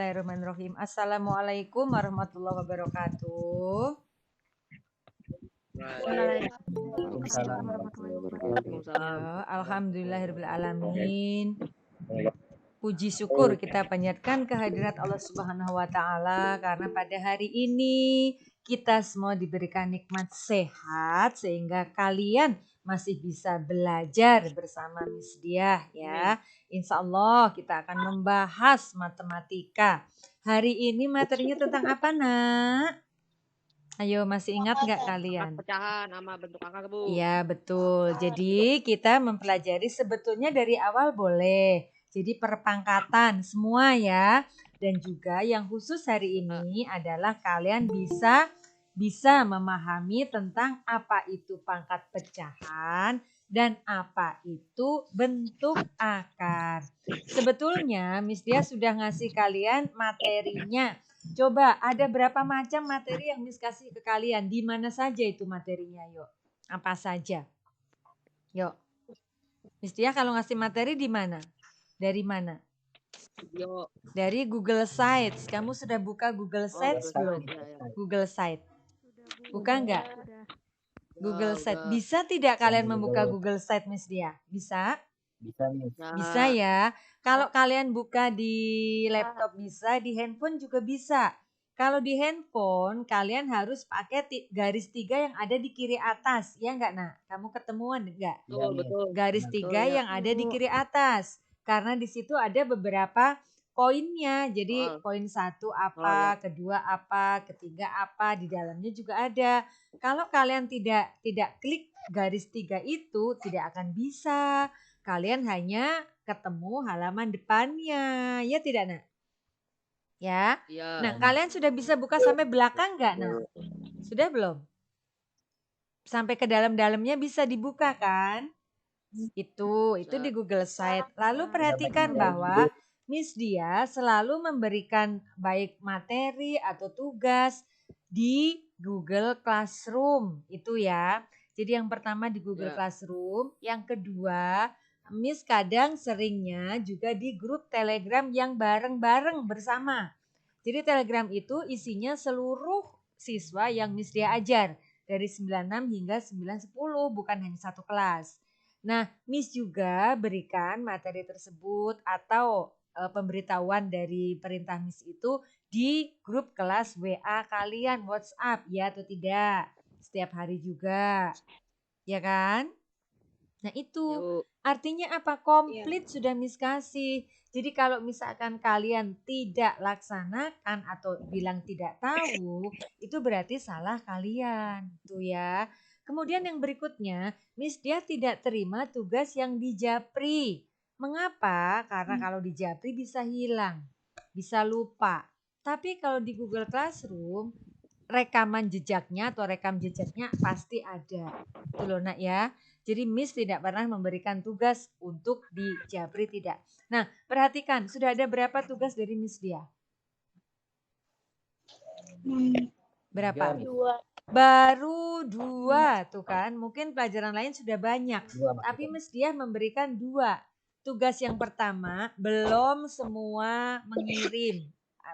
Bismillahirrahmanirrahim. Assalamualaikum warahmatullahi wabarakatuh. Waalaikumsalam warahmatullahi wabarakatuh. Ya, alhamdulillahirabbil alamin. Puji syukur kita panjatkan kehadirat Allah Subhanahu wa taala karena pada hari ini kita semua diberikan nikmat sehat sehingga kalian masih bisa belajar bersama Miss Diah ya. Insya Allah kita akan membahas matematika. Hari ini materinya tentang apa, Nak? Ayo, masih ingat nggak kalian? Pecahan sama bentuk angka, Bu. Iya, betul. Jadi kita mempelajari sebetulnya dari awal boleh. Jadi perpangkatan semua ya. Dan juga yang khusus hari ini adalah kalian bisa memahami tentang apa itu pangkat pecahan dan apa itu bentuk akar. Sebetulnya Miss Dia sudah ngasih kalian materinya. Coba ada berapa macam materi yang Miss kasih ke kalian? Di mana saja itu materinya, yuk? Apa saja? Yuk. Miss Dia kalau ngasih materi di mana? Dari mana? Yo. Dari Google Sites. Kamu sudah buka Google Sites belum? Google Sites. Buka enggak? Google Sites. Bisa tidak kalian membuka Google Sites, Miss Dia? Bisa? Bisa ya. Kalau kalian buka di laptop bisa, di handphone juga bisa. Kalau di handphone kalian harus pakai garis 3 yang ada di kiri atas. Ya enggak, Nak? Kamu ketemuan enggak? Betul. Garis 3 yang ada di kiri atas. Karena di situ ada beberapa poinnya. Jadi poin 1 apa, kedua apa, ketiga apa, di dalamnya juga ada. Kalau kalian tidak klik garis 3 itu tidak akan bisa. Kalian hanya ketemu halaman depannya, ya tidak, Nak? Ya. Nah, kalian sudah bisa buka sampai belakang nggak, Nak? Sudah belum? Sampai ke dalam-dalamnya bisa dibuka kan? Itu di Google Site. Lalu perhatikan bahwa Miss Dia selalu memberikan baik materi atau tugas di Google Classroom. Itu ya. Jadi yang pertama di Google Classroom, yang kedua Miss kadang seringnya juga di grup Telegram yang bareng-bareng bersama. Jadi Telegram itu isinya seluruh siswa yang Miss Dia ajar dari 96 hingga 910, bukan hanya satu kelas. Nah, Miss juga berikan materi tersebut atau pemberitahuan dari perintah Miss itu di grup kelas WA kalian, WhatsApp, ya atau tidak? Setiap hari juga. Ya kan? Nah itu artinya apa? Komplit sudah Miss kasih. Jadi kalau misalkan kalian tidak laksanakan atau bilang tidak tahu, itu berarti salah kalian. Tuh ya. Kemudian yang berikutnya, Miss Dia tidak terima tugas yang di Japri. Mengapa? Karena kalau di Japri bisa hilang, bisa lupa. Tapi kalau di Google Classroom, rekaman jejaknya atau rekam jejaknya pasti ada. Itu loh, Nak ya. Jadi Miss tidak pernah memberikan tugas untuk di Japri, tidak. Nah, perhatikan, sudah ada berapa tugas dari Miss Dia? Berapa? Baru 2 tuh kan. Mungkin pelajaran lain sudah banyak. Tapi Miss Dia memberikan 2. Tugas yang pertama, belum semua mengirim.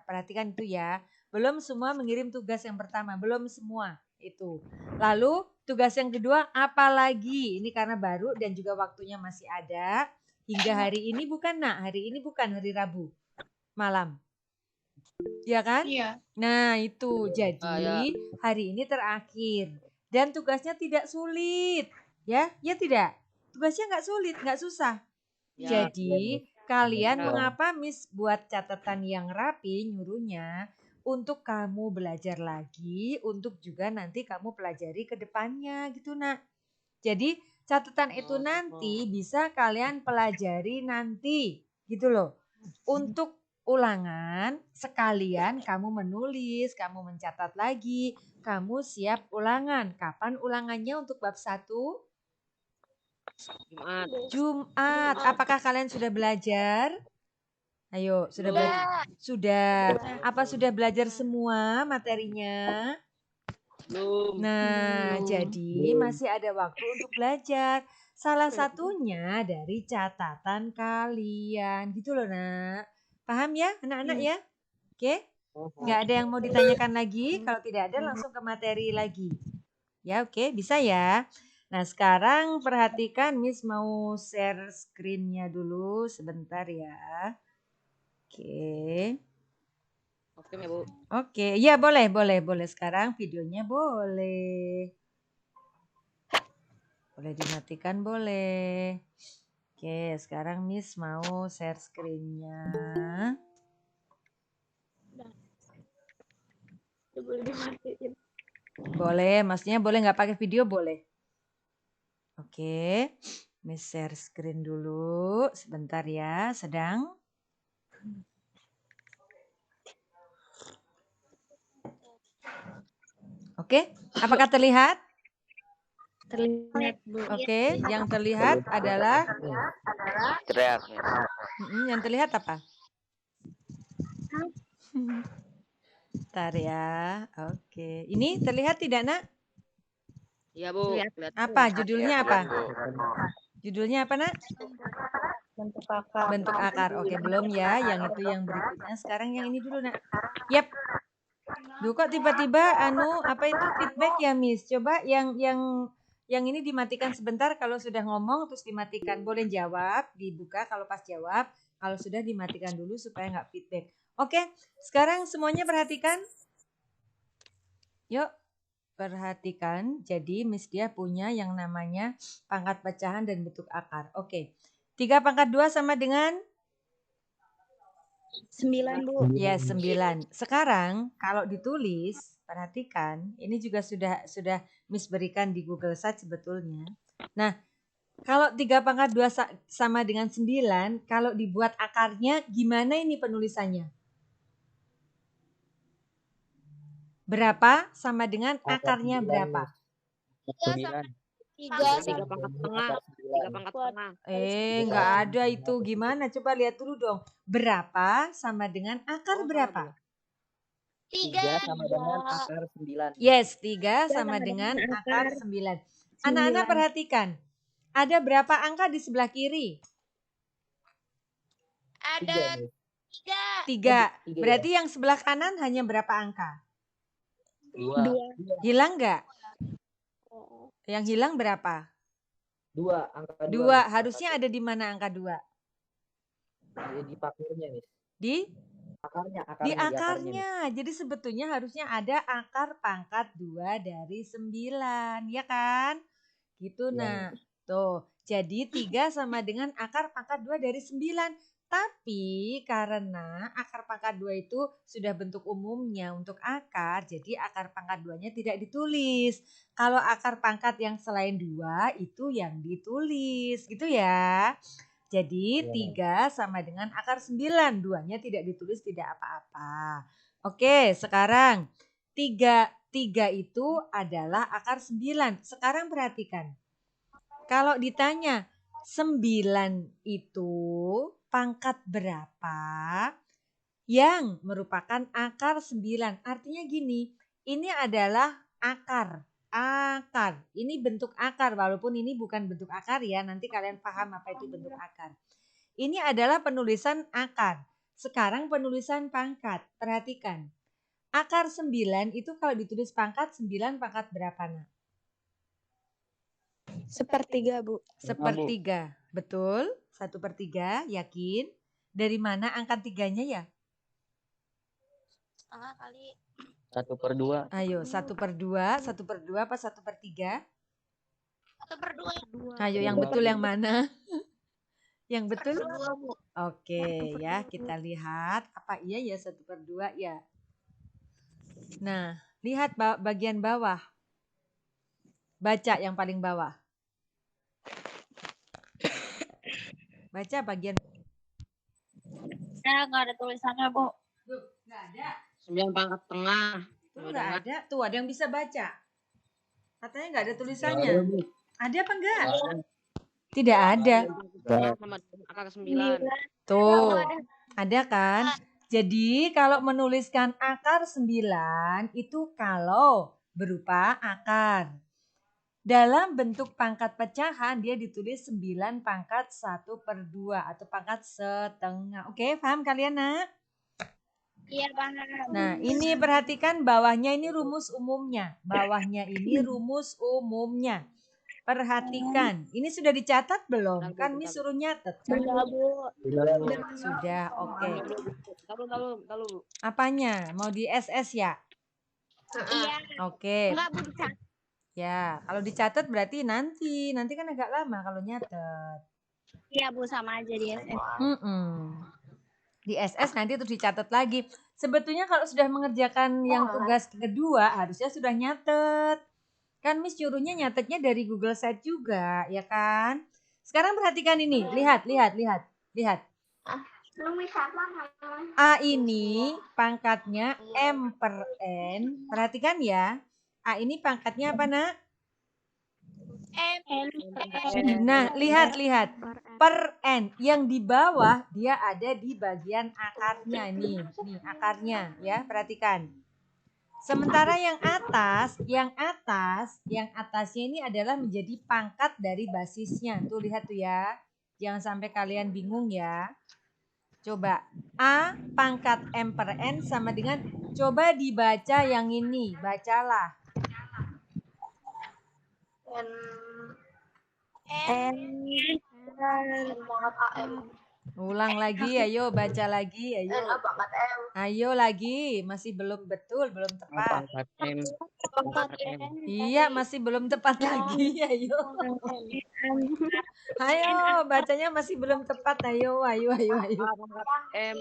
Perhatikan itu ya. Belum semua mengirim tugas yang pertama. Belum semua itu. Lalu tugas yang kedua, apalagi? Ini karena baru dan juga waktunya masih ada. Hingga hari ini bukan, Nak. Hari ini bukan, hari Rabu malam. Ya kan? Iya. Nah itu, jadi hari ini terakhir. Dan tugasnya tidak sulit. Ya tidak? Tugasnya nggak sulit, nggak susah. Jadi kalian mengapa Miss buat catatan yang rapi nyuruhnya untuk kamu belajar lagi, untuk juga nanti kamu pelajari ke depannya gitu, Nak. Jadi catatan itu nanti bisa kalian pelajari nanti gitu loh. Untuk ulangan sekalian kamu menulis, kamu mencatat lagi, kamu siap ulangan. Kapan ulangannya untuk bab 1? Jumat. Apakah kalian sudah belajar? Ayo, sudah belajar? Sudah. Apa sudah belajar semua materinya? Nah, jadi masih ada waktu untuk belajar. Salah satunya dari catatan kalian. Gitu loh, Nak. Paham ya, anak-anak ya? Oke? Nggak ada yang mau ditanyakan lagi? Kalau tidak ada langsung ke materi lagi. Ya, oke, bisa ya. Nah, sekarang perhatikan Miss mau share screen-nya dulu sebentar ya. Oke. Oke ya Bu. Oke, ya boleh. Sekarang videonya boleh. Boleh dimatikan, boleh. Oke, sekarang Miss mau share screen-nya. Boleh dimatiin. Boleh, maksudnya boleh nggak pakai video, boleh. Oke, Miss share screen dulu. Sebentar ya, sedang. Oke, apakah terlihat? Terlihat, Bu. Oke, yang terlihat adalah Teriak. yang terlihat apa? Bentar ya. Oke, ini terlihat tidak, Nak? Iya Bu. Lihat. Lihat. Apa judulnya apa? Bu. Judulnya apa, Nak? Bentuk akar. Bentuk akar. Oke, belum ya. Yang itu yang berikutnya. Sekarang yang ini dulu, Nak. Yap. Duh, kok tiba-tiba apa itu feedback ya, Miss? Coba yang ini dimatikan sebentar kalau sudah ngomong terus dimatikan. Boleh jawab, dibuka kalau pas jawab. Kalau sudah dimatikan dulu supaya nggak feedback. Oke, sekarang semuanya perhatikan. Yuk, perhatikan. Jadi Miss dia punya yang namanya pangkat pecahan dan bentuk akar. Oke. 3 pangkat 2 sama dengan 9, Bu. ya 9. Sekarang kalau ditulis, perhatikan, ini juga sudah Miss berikan di Google Search sebetulnya. Nah, kalau 3 pangkat 2 sama dengan 9, kalau dibuat akarnya gimana ini penulisannya? Berapa sama dengan akarnya berapa? 9. 3 pangkat tengah. 3 pangkat tengah. Nggak ada itu. Gimana? Coba lihat dulu dong. Berapa sama dengan akar berapa? 3 sama dengan akar 9. Yes, 3 sama dengan akar 9. Anak-anak perhatikan. Ada berapa angka di sebelah kiri? Ada 3. Berarti yang sebelah kanan hanya berapa angka? 2. Hilang nggak? Yang hilang berapa? 2. Angka 2. Harusnya ada di mana angka 2? Di pakurnya nih. Di Akarnya. akarnya. Jadi sebetulnya harusnya ada akar pangkat 2 dari 9. Ya kan? Gitu, nah. Tuh. Jadi 3 sama dengan akar pangkat 2 dari 9. Tapi karena akar pangkat 2 itu sudah bentuk umumnya untuk akar, jadi akar pangkat 2-nya tidak ditulis. Kalau akar pangkat yang selain 2 itu yang ditulis, gitu ya. Jadi 3 sama dengan akar 9, 2-nya tidak ditulis, tidak apa-apa. Oke, sekarang 3 itu adalah akar 9. Sekarang perhatikan. Kalau ditanya 9 itu pangkat berapa yang merupakan akar 9. Artinya gini, ini adalah akar. Ini bentuk akar walaupun ini bukan bentuk akar ya. Nanti kalian paham apa itu bentuk akar. Ini adalah penulisan akar. Sekarang penulisan pangkat. Perhatikan. Akar 9 itu kalau ditulis pangkat 9 pangkat berapa, Nak? 1/3, Bu. 1/3. Betul? 1/3, yakin? Dari mana angka 3-nya ya? Setengah kali. 1/2. Ayo, 1/2. 1/2 apa 1/3? 1/2. Ayo, yang betul yang mana? Yang betul? 1/2, Bu. Oke, ya kita lihat. Apa iya ya 1/2 ya? Nah, lihat bagian bawah. Baca yang paling bawah. Baca bagian. Nggak ada tulisannya, Bu. Tuh, nggak ada. 9 pangkat tengah. Tuh, nggak ada. Tuh, ada yang bisa baca. Katanya nggak ada tulisannya. Ada apa enggak? Tidak ada. Sama dengan akar 9. Tuh, ada kan? Jadi kalau menuliskan akar 9 itu kalau berupa akar. Dalam bentuk pangkat pecahan dia ditulis 9 pangkat 1/2 atau pangkat setengah. Oke, paham kalian, Nak? Iya, paham. Nah, ini perhatikan bawahnya ini rumus umumnya. Bawahnya ini rumus umumnya. Perhatikan. Ini sudah dicatat belum? Kan Miss suruh nyatet kan? Sudah, Bu. Sudah, oke. Tahu. Apanya? Mau di SS ya? Iya. Oke. Enggak, Bu, dicatat. Ya, kalau dicatat berarti nanti kan agak lama kalau nyatet. Iya, Bu, sama aja di SF. Di SS nanti terus dicatat lagi. Sebetulnya kalau sudah mengerjakan yang tugas kedua harusnya sudah nyatet. Kan Miss nyuruhnya nyatetnya dari Google Sheet juga, ya kan? Sekarang perhatikan ini, lihat. A ini pangkatnya M per N. Perhatikan ya. A ini pangkatnya apa, Nak? Nah, lihat. Per N. Yang di bawah dia ada di bagian akarnya nih. Nih akarnya ya, perhatikan. Sementara yang atasnya ini adalah menjadi pangkat dari basisnya. Tuh lihat tuh ya. Jangan sampai kalian bingung ya. Coba A pangkat M per N sama dengan, coba dibaca yang ini. Bacalah. Ulang lagi, ayo baca lagi, ayo. Ayo lagi, masih belum betul, belum tepat. Pangkat M. Iya, masih belum tepat lagi, ayo. Ayo, bacanya masih belum tepat, ayo. M.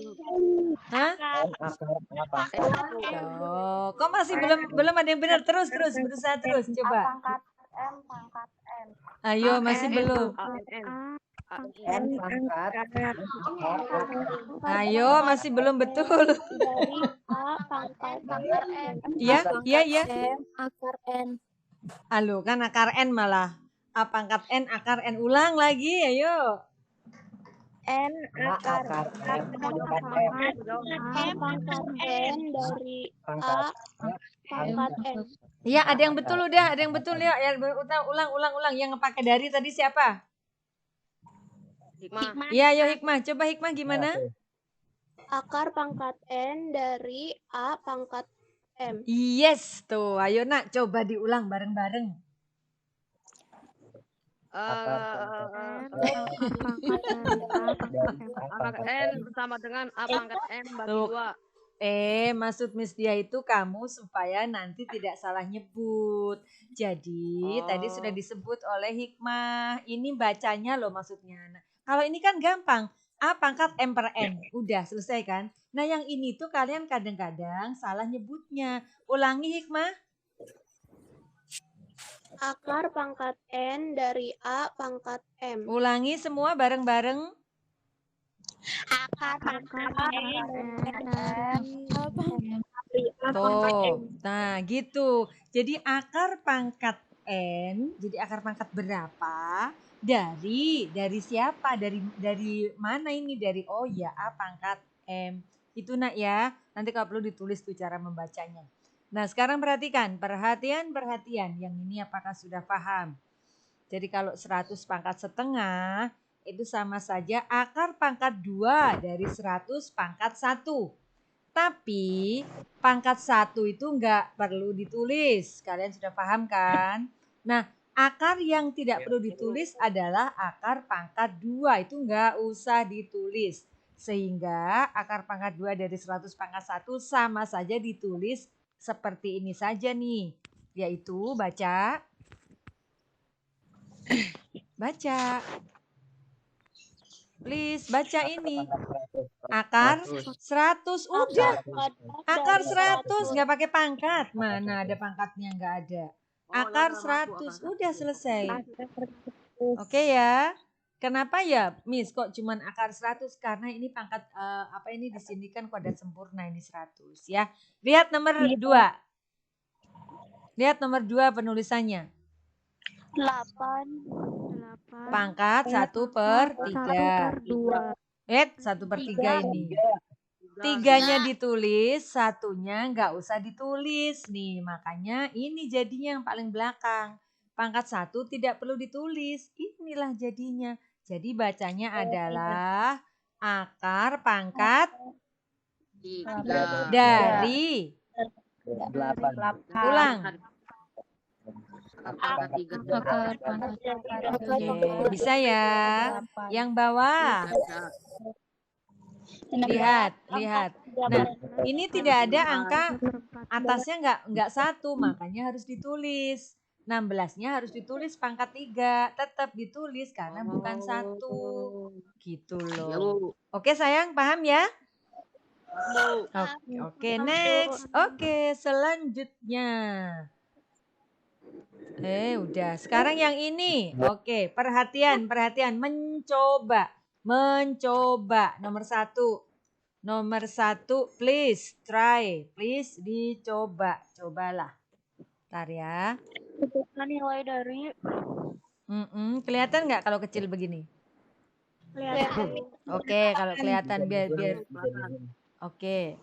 Hah? Oh, kok masih belum ada yang benar? Terus, berusaha terus, coba. Ayo, masih belum. Ayo, masih belum betul. Iya. Akar N. Halo, kan akar N malah. A pangkat N, akar N. Ulang lagi, ayo. N akar M. pangkat N dari A pangkat N. Iya, ada yang betul udah, ada yang betul ya. Ulang. Yang pakai dari tadi siapa? Hikmah. Iya, ayo Hikmah. Coba Hikmah gimana? Akar pangkat N dari A pangkat M. Yes, tuh. Ayo Nak, coba diulang bareng-bareng. Pangkat N bersama dengan A pangkat M bagi 2. Maksud Miss dia itu kamu supaya nanti tidak salah nyebut. Jadi tadi sudah disebut oleh Hikmah. Ini bacanya loh maksudnya. Nah, kalau ini kan gampang. A pangkat M per N. Udah selesai kan? Nah yang ini tuh kalian kadang-kadang salah nyebutnya. Ulangi Hikmah. Akar pangkat N dari A pangkat M. Ulangi semua bareng-bareng. Akar pangkat N dari A pangkat Tuh, nah gitu. Jadi akar pangkat N, jadi akar pangkat berapa? Dari siapa? Dari mana ini? Dari A pangkat M. Itu Nak ya. Nanti kalau perlu ditulis tuh cara membacanya. Nah, sekarang perhatian. Yang ini apakah sudah paham? Jadi kalau 100 pangkat setengah itu sama saja akar pangkat 2 dari 100 pangkat 1. Tapi pangkat 1 itu enggak perlu ditulis. Kalian sudah paham kan? Nah, akar yang tidak perlu ditulis adalah akar pangkat 2. Itu enggak usah ditulis. Sehingga akar pangkat 2 dari 100 pangkat 1 sama saja ditulis seperti ini saja nih. Yaitu baca. Please baca ini. Akar 100 udah. Akar 100 nggak pakai pangkat. Mana ada pangkatnya, nggak ada. Akar 100 udah selesai. Oke ya. Kenapa ya Miss kok cuman akar 100? Karena ini pangkat ini di sini kan kuadrat sempurna ini 100 ya. Lihat nomor 2. Lihat nomor 2 penulisannya. 8. Pangkat 1/3. 1/3 ini. 3-nya ditulis, 1-nya nggak usah ditulis nih. Makanya ini jadinya yang paling belakang. Pangkat 1 tidak perlu ditulis. Inilah jadinya. Jadi bacanya adalah akar pangkat 3. Dari. 8. Ulang. Pangkat 3 Akar pangkat Oke, bisa ya. Yang bawah. Lihat, lihat. Nah, ini tidak ada angka atasnya nggak 1, makanya harus ditulis. 16-nya harus ditulis pangkat 3, tetap ditulis karena bukan 1. Gitu loh. Oke sayang, paham ya? Oke, next. Oke, selanjutnya. Udah. Sekarang yang ini. Oke, perhatian, perhatian. Mencoba. Mencoba. Nomor 1. Nomor 1, please try. Please dicoba. Cobalah. Ntar ya. Tentukan nilai dari Kelihatan nggak kalau kecil begini? kelihatan. Oke, kalau kelihatan biar. Oke.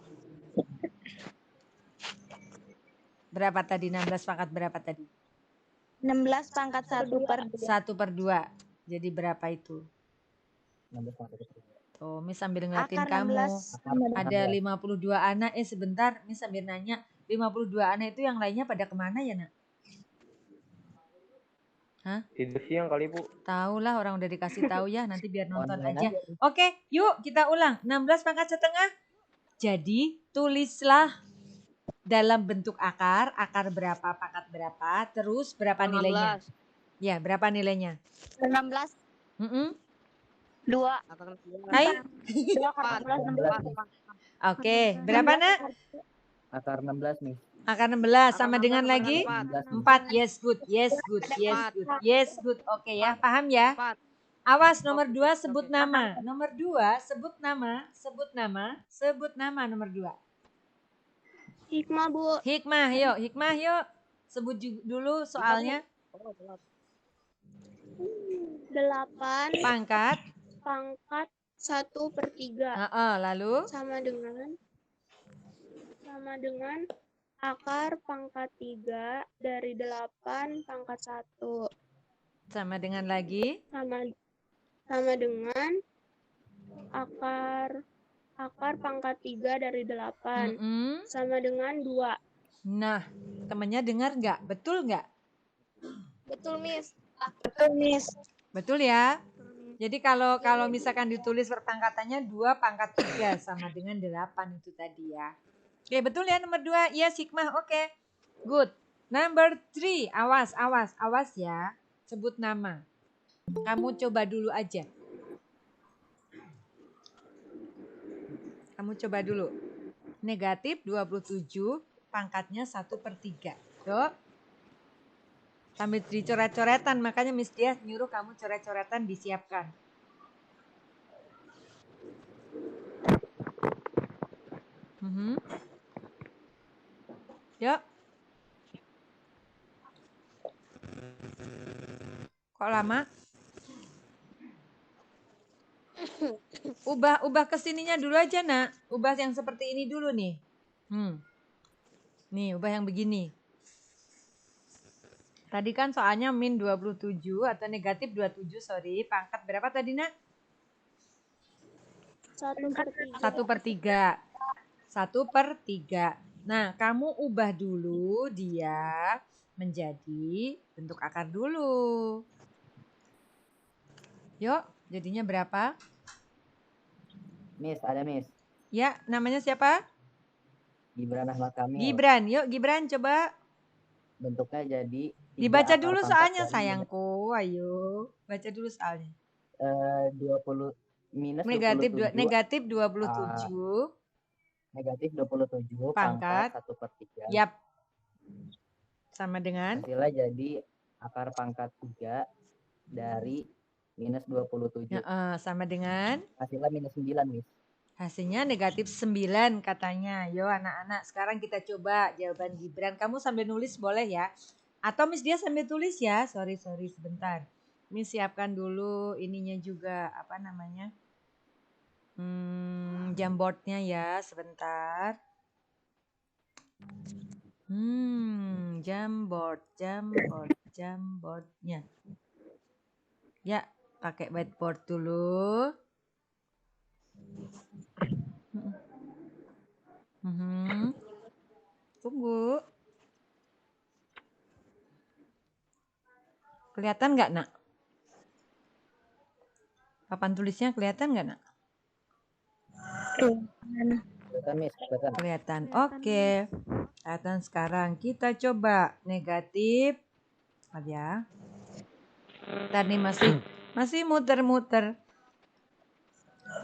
Berapa tadi? 16 pangkat berapa tadi? 16 pangkat 1/2. Jadi berapa itu? 16 pangkat 1/2. Tuh, Miss sambil ngeliatin Akar kamu. 16. Ada 52 anak. Sebentar, Miss sambil nanya. 52 anak itu yang lainnya pada kemana ya, Nak? Hah? Tidur siang kali, Bu. Tahu lah, orang udah dikasih tahu ya. Nanti biar nonton aja. Oke, yuk kita ulang. 16 pangkat setengah. Jadi, tulislah dalam bentuk akar. Akar berapa, pangkat berapa. Terus berapa nilainya? Ya, berapa nilainya? 16. 2. Hai. 16. Oke, berapa, Nak? Akar 16 nih. Akar 16 sama dengan lagi 4. 4. Yes, good. Yes, good. Yes, good. Yes, good. Oke ya, paham ya? Awas, nomor 2 sebut nama. Nomor 2 sebut nama, sebut nama, sebut nama nomor 2. Hikmah, Bu. Hikmah, yuk. Hikmah, yuk. Sebut dulu soalnya. 8 Pangkat. pangkat 1/3 Lalu sama dengan akar pangkat 3 dari 8 pangkat 1 sama dengan lagi. sama dengan akar pangkat 3 dari 8 sama dengan 2. Nah, temannya dengar nggak? Betul nggak? Betul, Miss. Betul, Miss. Betul ya? Jadi kalau misalkan ditulis perpangkatannya 2 pangkat 3 sama dengan 8 itu tadi ya. Oke, betul ya nomor 2. Iya, Hikmah. Oke. Good. Number 3. Awas ya. Sebut nama. Kamu coba dulu aja. Kamu coba dulu. Negatif 27 pangkatnya 1/3. Yuk. Sambil dicoret-coretan, makanya Miss Dia nyuruh kamu coret-coretan disiapkan. Yuk. Kok lama? Ubah kesininya dulu aja, Nak. Ubah yang seperti ini dulu nih. Nih, ubah yang begini. Tadi kan soalnya min 27 atau negatif 27, sorry. Pangkat berapa tadi, Nak? 1/3. 1/3. Nah, kamu ubah dulu dia menjadi bentuk akar dulu. Yuk, jadinya berapa? Miss, ada Miss. Ya, namanya siapa? Gibran Ahmad Kamil. Gibran, yuk Gibran coba. Bentuknya jadi dibaca dulu soalnya sayangku, ayo. Baca dulu soalnya. 20 minus negatif 27. Negatif 27. Negatif 27 pangkat 1/3. Yap. Sama dengan? Hasilnya jadi akar pangkat 3 dari minus 27. Sama dengan? Hasilnya minus 9, Miss. Hasilnya negatif 9 katanya. Yo anak-anak, sekarang kita coba jawaban Gibran. Kamu sambil nulis boleh ya. Atau Miss Dia sambil tulis ya. Sorry sebentar. Miss siapkan dulu ininya juga. Apa namanya? Jamboardnya ya. Sebentar. Jamboardnya. Ya, pakai whiteboard dulu. Tunggu. Kelihatan nggak, Nak? Papan tulisnya kelihatan nggak, Nak? Kelihatan, Miss. Kelihatan. Oke. Kelihatan sekarang. Kita coba negatif. Lihat ya. Ntar nih masih muter-muter.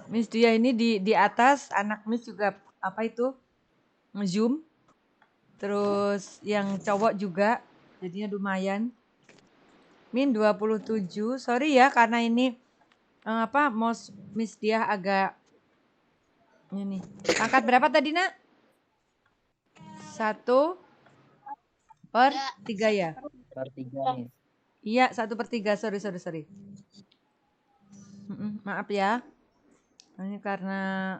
Miss Dia ini di atas anak Miss juga apa itu? Nge-zoom. Terus yang cowok juga jadinya lumayan. Min 27. Sorry ya karena ini Miss Dia agak ini. Pangkat berapa tadi, Nak? 1/3 ya? 1/3, Miss. Iya, 1/3. Sorry. Maaf ya. Ini karena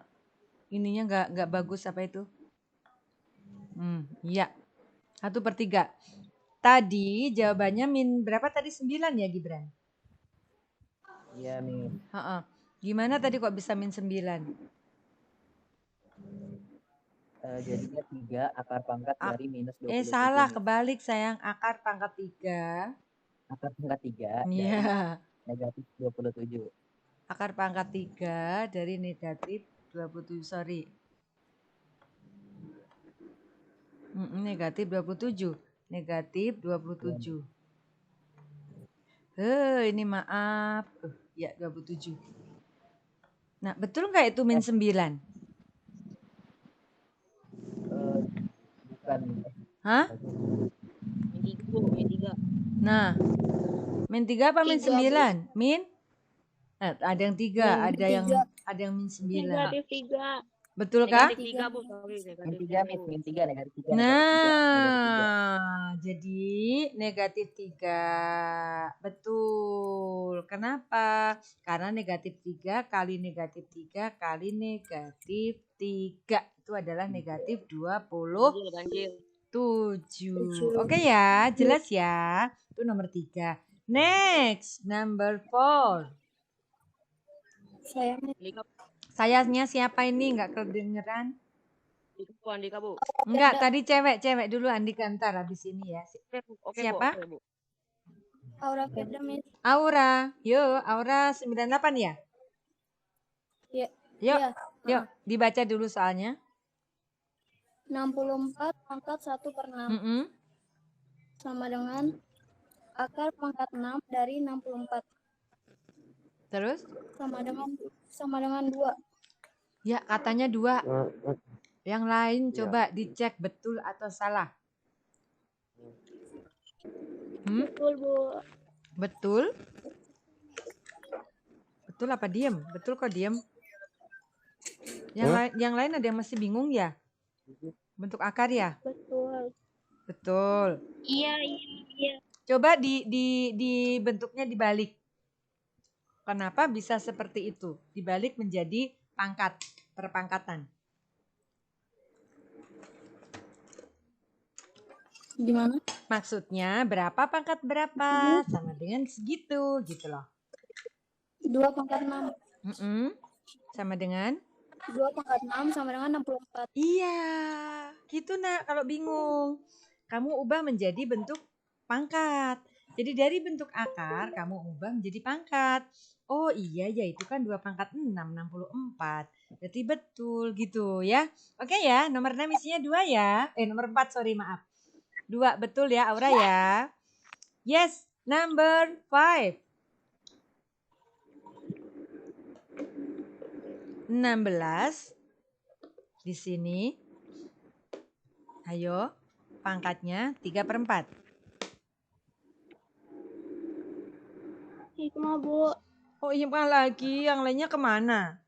ininya nggak bagus apa itu? Iya. 1/3. Tadi jawabannya min berapa tadi? 9 ya, Gibran? Iya, Miss. Gimana tadi kok bisa min 9? Jadinya 3 akar pangkat dari minus 27. Salah, kebalik sayang. Akar pangkat 3. Akar pangkat 3 Iya. dari negatif 27. Akar pangkat 3 dari negatif 27, sorry. Negatif 27. Negatif 27. Ini maaf. Ya, 27. Nah, betul nggak itu min 9? Bukan. Hah? Min 3. Nah, min 3 apa min 9? Min? Ada yang 3, ada yang min 9. Negatif 3. Betul kah? Negatif 3, Bu. Sorry, Min 3, Miss. Min 3, negatif 3. Nah, jadi negatif 3. Betul. Kenapa? Karena negatif 3 kali negatif 3 kali negatif 3. Itu adalah negatif 27. Oke ya, jelas ya. Itu nomor 3. Next, number 4. Sayangnya siapa ini? Nggak kedengeran? Andika, Bu. Enggak, tadi cewek dulu Andika, ntar habis ini ya. Oke, Siapa? Bu. Aura Firda, Miss. Aura. Yuk, Aura 98 ya? Iya. Yuk, dibaca dulu soalnya. 64 pangkat 1/6 sama dengan akar pangkat 6 dari 64. Terus? Sama dengan 2. Ya, katanya 2. Yang lain coba dicek betul atau salah. Betul, Bu. Betul? Betul apa diem? Betul kok diem? Yang lain ada yang masih bingung ya? Bentuk akar ya? Betul. Iya. Coba di bentuknya dibalik. Kenapa bisa seperti itu? Dibalik menjadi pangkat, perpangkatan. Gimana? Maksudnya berapa pangkat berapa? Sama dengan segitu, gitu loh. 2 pangkat 6. Sama dengan? 2 pangkat 6 sama dengan 64. Iya, gitu Nak. Kalau bingung, kamu ubah menjadi bentuk pangkat. Jadi dari bentuk akar, kamu ubah menjadi pangkat. Oh iya ya, itu kan 2 pangkat 6, 64. Berarti betul gitu ya. Oke ya, nomor 6 isinya 2 ya. Nomor 4, sorry maaf. 2, betul ya Aura ya. Yes, number 5. 16. Di sini. Ayo, pangkatnya 3/4. Hikmah, Bu. Oh, hikmah lagi, yang lainnya kemana?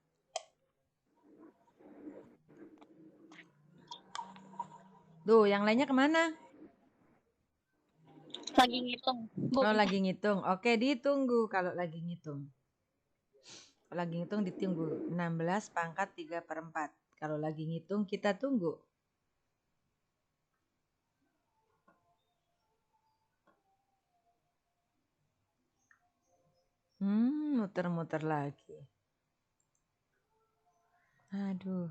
Tuh, yang lainnya kemana? Lagi ngitung. Oh, lagi ngitung. Oke, ditunggu kalau lagi ngitung. Kalau lagi ngitung ditunggu. 16 pangkat 3/4. Kalau lagi ngitung kita tunggu. Muter-muter lagi. Aduh.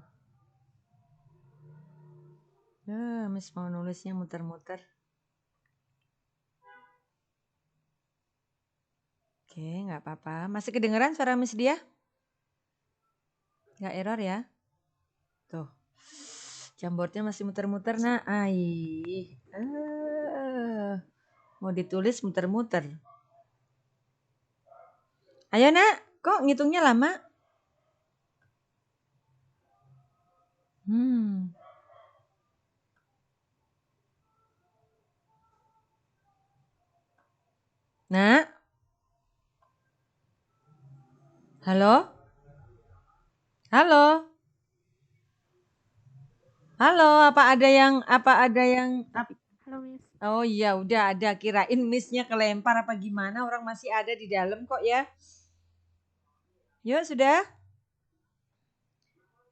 Miss mau nulisnya muter-muter. Oke, nggak apa-apa. Masih kedengeran suara Miss dia? Nggak error ya? Tuh. Jamboardnya masih muter-muter, nak. Mau ditulis muter-muter. Ayo, nak. Kok ngitungnya lama? Nak? Halo? Halo? Halo, apa ada yang Halo, Miss. Oh iya, udah ada. Kirain Miss-nya kelempar apa gimana, orang masih ada di dalam kok ya. Yuk, sudah?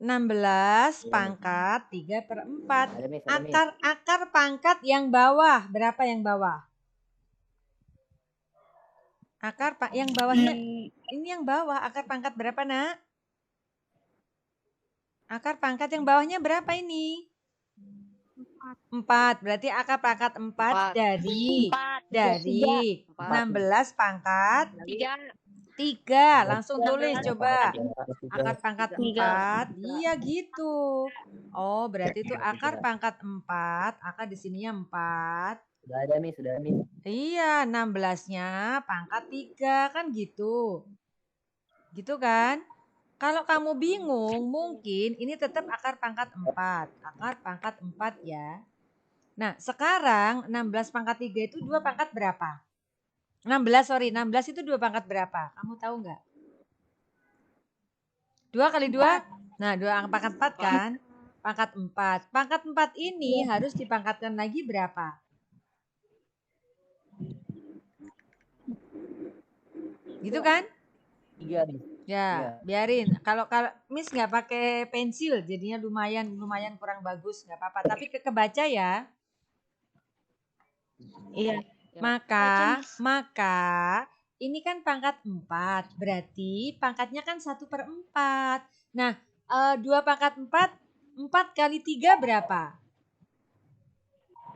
16 pangkat 3/4. Akar pangkat yang bawah, berapa yang bawah? Yang bawahnya, ini yang bawah, akar pangkat berapa, nak? Akar pangkat yang bawahnya berapa ini? 4. Berarti akar pangkat 4 dari 16 pangkat 3. Langsung tulis coba. Akar pangkat 4. Iya gitu. Oh, berarti itu akar pangkat 4. Akar di sininya 4. Sudah ada, Miss. Iya, 16-nya pangkat 3 kan gitu. Gitu kan? Kalau kamu bingung, mungkin ini tetap akar pangkat 4. Akar pangkat 4 ya. Nah, sekarang 16 pangkat 3 itu 2 pangkat berapa? 16 itu 2 pangkat berapa? Kamu tahu nggak? 2 kali 2? Nah, 2 pangkat 4 kan? Pangkat 4. Pangkat 4 ini harus dipangkatkan lagi berapa? Gitu kan? 3 nih. Ya, biarin. Kalau Miss nggak pakai pensil, jadinya lumayan kurang bagus, nggak apa-apa. Tapi kebaca ya. Iya. Maka ini kan pangkat 4, berarti pangkatnya kan 1/4. Nah, 2 pangkat 4, 4 kali 3 berapa?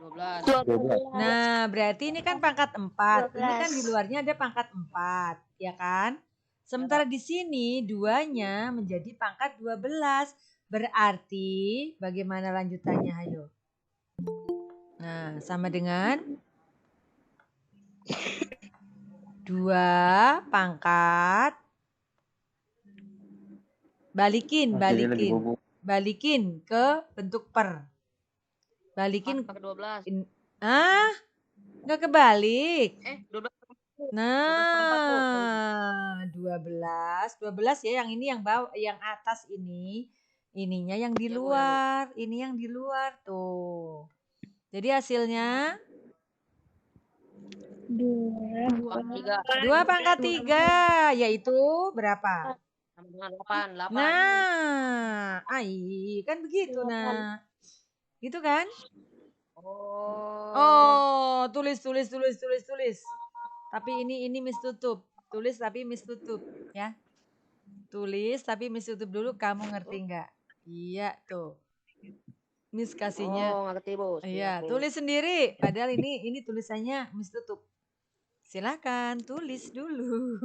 12. Nah, berarti ini kan pangkat 4. Ini kan di luarnya ada pangkat 4, ya kan? Sementara di sini 2-nya menjadi pangkat 12. Berarti bagaimana lanjutannya, ayo? Nah, sama dengan 2 pangkat balikin ke bentuk per. Balikin ke 12. Nggak kebalik. 12. Nah, 12 ya, yang ini yang bawah, yang atas ini, ininya yang di luar, ini yang di luar tuh. Jadi hasilnya 2 pangkat 3, yaitu berapa? 8. Nah, kan begitu, nah. Gitu kan? Oh, tulis. Tapi ini Miss tutup. Tulis tapi Miss tutup ya. Tulis tapi Miss tutup dulu, kamu ngerti nggak? Iya tuh. Miss kasihnya. Oh, ngerti, Bos. Iya, tulis sendiri. Padahal ini tulisannya Miss tutup. Silakan tulis dulu.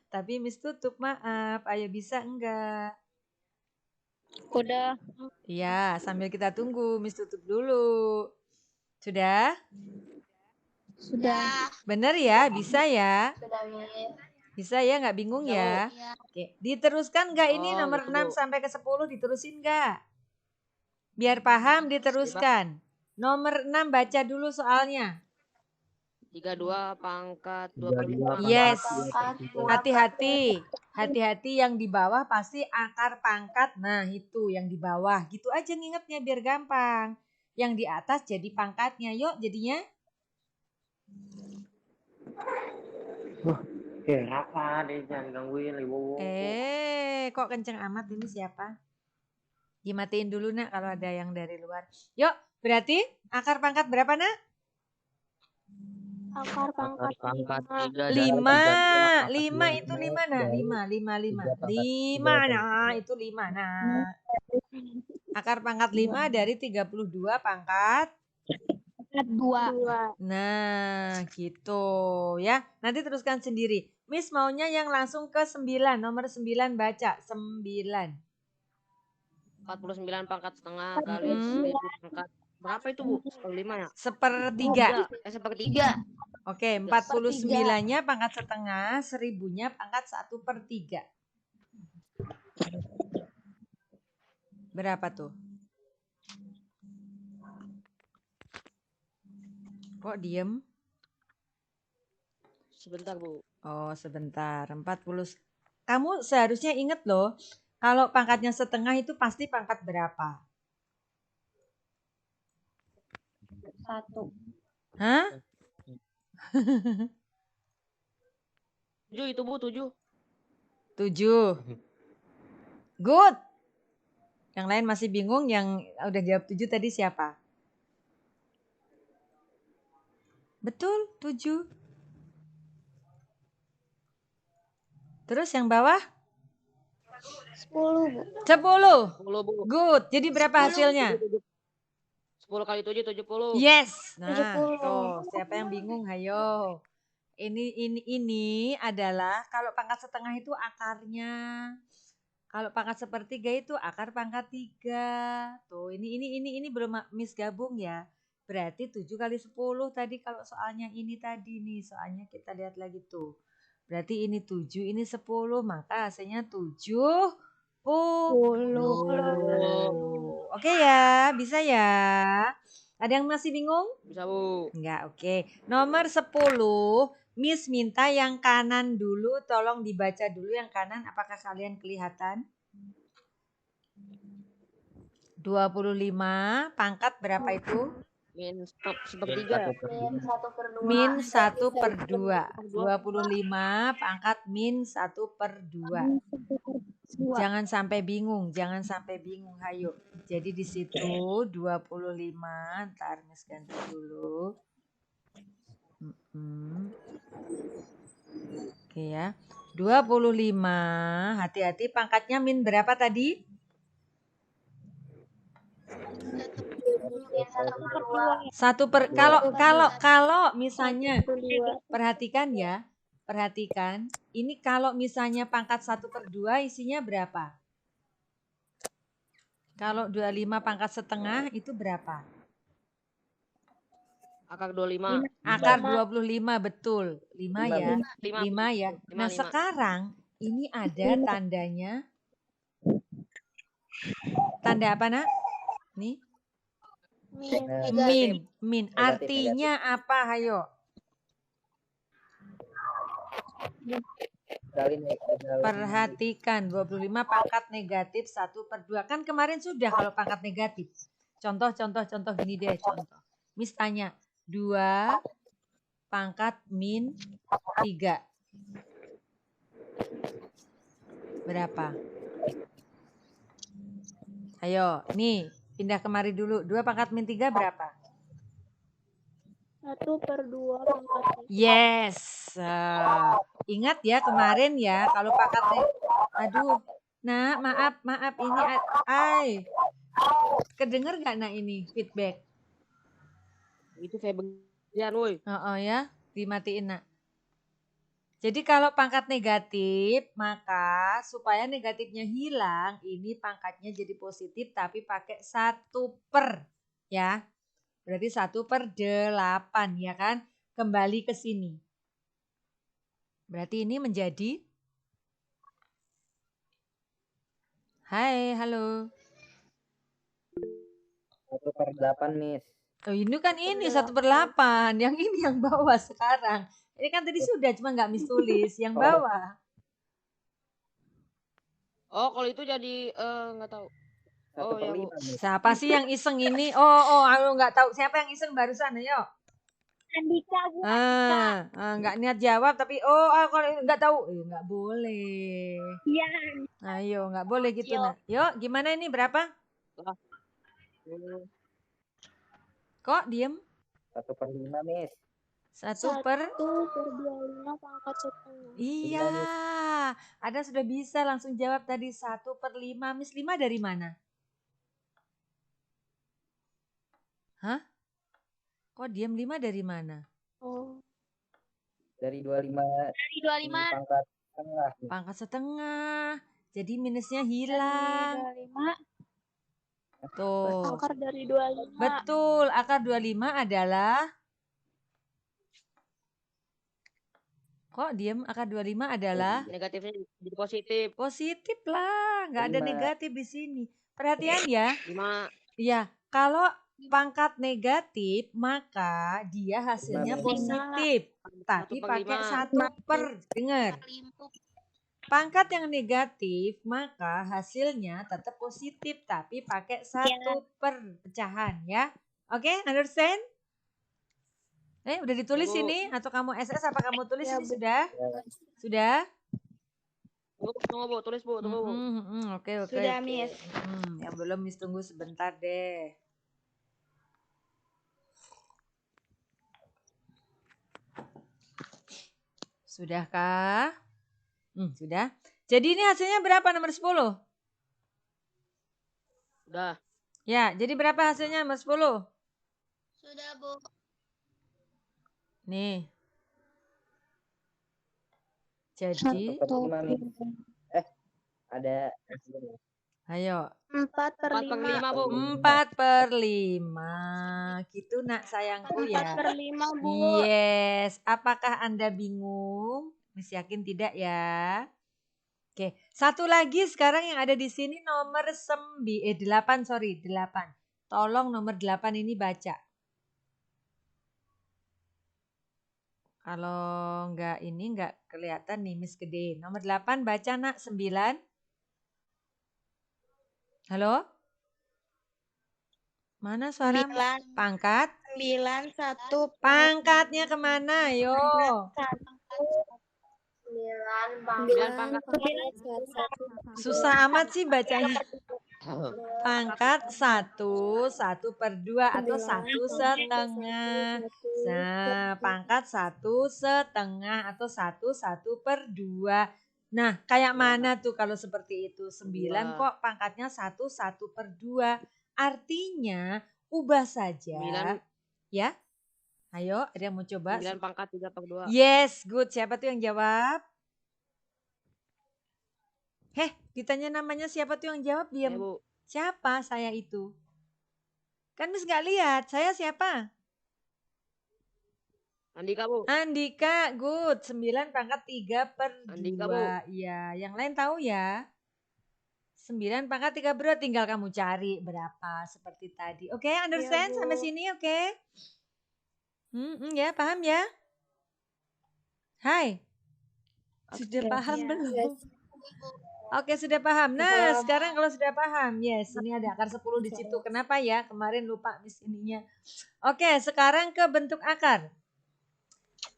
Tapi Miss tutup, maaf. Ayo bisa enggak? Udah. Iya, sambil kita tunggu Miss tutup dulu. Sudah? Sudah. Bener ya? Bisa ya? Sudah, Miss. Bisa ya? Nggak bingung ya? Oke. Diteruskan nggak ini nomor gitu, 6 sampai ke 10 diterusin nggak? Biar paham diteruskan. Nomor 6 baca dulu soalnya. 32 pangkat 2/5. Yes. Hati-hati. Hati-hati yang di bawah pasti akar pangkat. Nah, itu yang di bawah. Gitu aja ngingetnya biar gampang. Yang di atas jadi pangkatnya. Yuk jadinya. Apa deh, jangan gangguin Ibu. Kok kenceng amat ini siapa? Dimatiin dulu, Nak, kalau ada yang dari luar. Yuk, berarti akar pangkat berapa, Nak? Akar pangkat 3 5. 5 itu 5, Nak. 5. 5, Nak. Itu 5, Nak. Akar pangkat 5 dari 32 pangkat 2. Nah, gitu ya. Nanti teruskan sendiri. Miss maunya yang langsung ke 9, nomor 9 baca. 9. 49 pangkat setengah kali 1000 pangkat. Berapa itu, Bu? 5 ya? 1/3. Sepertiga. Oke, 49-nya pangkat setengah, 1000-nya pangkat 1/3. Berapa tuh? Kok diem? Sebentar, Bu. Oh, sebentar. 40. Kamu seharusnya inget loh, kalau pangkatnya setengah itu pasti pangkat berapa? 1. Hah? 7 itu, Bu, 7. 7. Good. Yang lain masih bingung, yang udah jawab 7 tadi siapa? Betul, 7. Terus yang bawah? 10, Bu. 10. 10, Bu. Good. Jadi berapa hasilnya? 10 kali 7, 70. Yes. Nah, 70. tuh, siapa yang bingung? Hayo. Ini adalah kalau pangkat setengah itu akarnya. Kalau pangkat sepertiga itu akar pangkat 3. Tuh, ini belum Miss gabung ya. Berarti 7 kali 10 tadi kalau soalnya ini tadi nih. Soalnya kita lihat lagi tuh. Berarti ini 7, ini 10, maka hasilnya 70. Oke ya, bisa ya. Ada yang masih bingung? Bisa, Bu. Enggak, oke. Nomor 10, Miss minta yang kanan dulu, tolong dibaca dulu yang kanan. Apakah kalian kelihatan? 25, pangkat berapa itu? Min 1/3. Min 1/2. 25 pangkat min 1/2. Jangan sampai bingung, jangan sampai bingung. Hayo. Jadi di situ 25, ntar Miss ganti dulu. Oke ya. 25, hati-hati pangkatnya min berapa tadi? 1/2. Kalau misalnya perhatikan ya, perhatikan. Ini kalau misalnya pangkat 1/2 isinya berapa? Kalau 25 pangkat setengah itu berapa? Akar 25. Akar 25, betul. 5 ya. 5 ya. 5, Nah, 5. sekarang ini ada tandanya. Tanda apa, Nak? Nih. Min. Artinya apa, hayo? Perhatikan 25 pangkat negatif 1/2. Kan kemarin sudah kalau pangkat negatif. Contoh gini deh, contoh. Miss tanya, 2 pangkat min 3. Berapa? Ayo, nih pindah kemari dulu. 2 pangkat min 3 berapa? 1/2 pangkat 3. Yes. Ingat ya kemarin ya, kalau pangkat aduh. Nah, maaf ini kedenger gak Nak ini feedback? Itu saya bagian, woi. Ya, dimatiin Nak. Jadi kalau pangkat negatif, maka supaya negatifnya hilang, ini pangkatnya jadi positif tapi pakai 1/, ya. Berarti 1/8 ya kan? Kembali ke sini. Berarti ini menjadi Hai, halo. 1/8, Miss. Oh, ini kan ini 1/8. Yang ini yang bawah sekarang. Ini kan tadi sudah cuma nggak Miss tulis yang bawah. Oh, kalau itu jadi nggak tahu. Oh, ya, Bu. Siapa sih yang iseng ini? Aku nggak tahu siapa yang iseng barusan, ayo. Andika, Bu. Nggak niat jawab tapi kalau nggak tahu, nggak boleh. Iya. Ayo, nggak boleh gitu Nak. Yuk, gimana ini berapa? Kok diem? 1/5, Miss. 1/25 pangkat setengah. Iya, ada sudah bisa langsung jawab tadi 1/5. Miss 5 dari mana? Hah? Kok diam 5 dari mana? Oh. Dari 25 Dari 25. pangkat setengah. Pangkat setengah. Jadi minusnya hilang. Dari 25. Tuh. Akar dari 25. Betul, akar 25 adalah kok diam, akar 25 adalah negatifnya jadi positif. Positif lah, nggak ada 5. negatif di sini. Perhatian ya. 5. Iya, kalau pangkat negatif maka dia hasilnya 5. positif. Tapi 1/5. pakai 1/. Dengar. Pangkat yang negatif maka hasilnya tetap positif tapi pakai 1/. Pecahan ya. Oke, understand? Udah ditulis Bu. ini atau kamu SS apa kamu tulis Ya, ini Bu. sudah? Sudah? Tunggu Bu, tulis Bu, tunggu Bu. Oke. Sudah, Miss. Yang belum Miss tunggu sebentar deh. Sudahkah? Sudah. Jadi ini hasilnya berapa nomor 10? Udah. Ya, jadi berapa hasilnya nomor 10? Sudah, Bu. Nih. Jadi, Ada. ayo. 4/5. Bu. 4/5. Gitu nak sayangku ya. 4/5, Bu. Yes. Apakah Anda bingung? Miss yakin tidak ya. Oke, satu lagi sekarang yang ada di sini nomor 8, sorry, 8. Tolong nomor 8 ini baca. Kalau enggak ini enggak kelihatan nih Miss gede. Nomor 8 baca nak 9. Halo? Mana suara? 9. Pangkat? 9, 1. Pangkatnya kemana? Ayo. 9 pangkat. Susah amat sih bacanya. Pangkat 1, 1/2 atau 1/2. Nah, pangkat 1/2 atau 1/2. Nah, kayak mana tuh kalau seperti itu? 9 kok pangkatnya 1/2. Artinya ubah saja. 9. Ya. Ayo, ada yang mau coba? 9 pangkat 3/2. Yes, good. Siapa tuh yang jawab? Ditanya namanya siapa tuh yang jawab? Diam. Bu. Siapa saya itu? Kan Miss gak lihat. Saya siapa? Andika, Bu. Andika, good. 9 pangkat 3/2. Andika, Bu. Iya, yang lain tahu ya. 9 pangkat 3/2 tinggal kamu cari berapa seperti tadi. Oke, understand Ya, Bu. sampai sini oke? Ya, paham ya? Hai. Sudah paham belum? Yes. Oke, sudah paham. Nah, sekarang kalau sudah paham, yes, ini ada akar 10 di situ. Kenapa ya? Kemarin lupa Miss ininya. Oke, sekarang ke bentuk akar.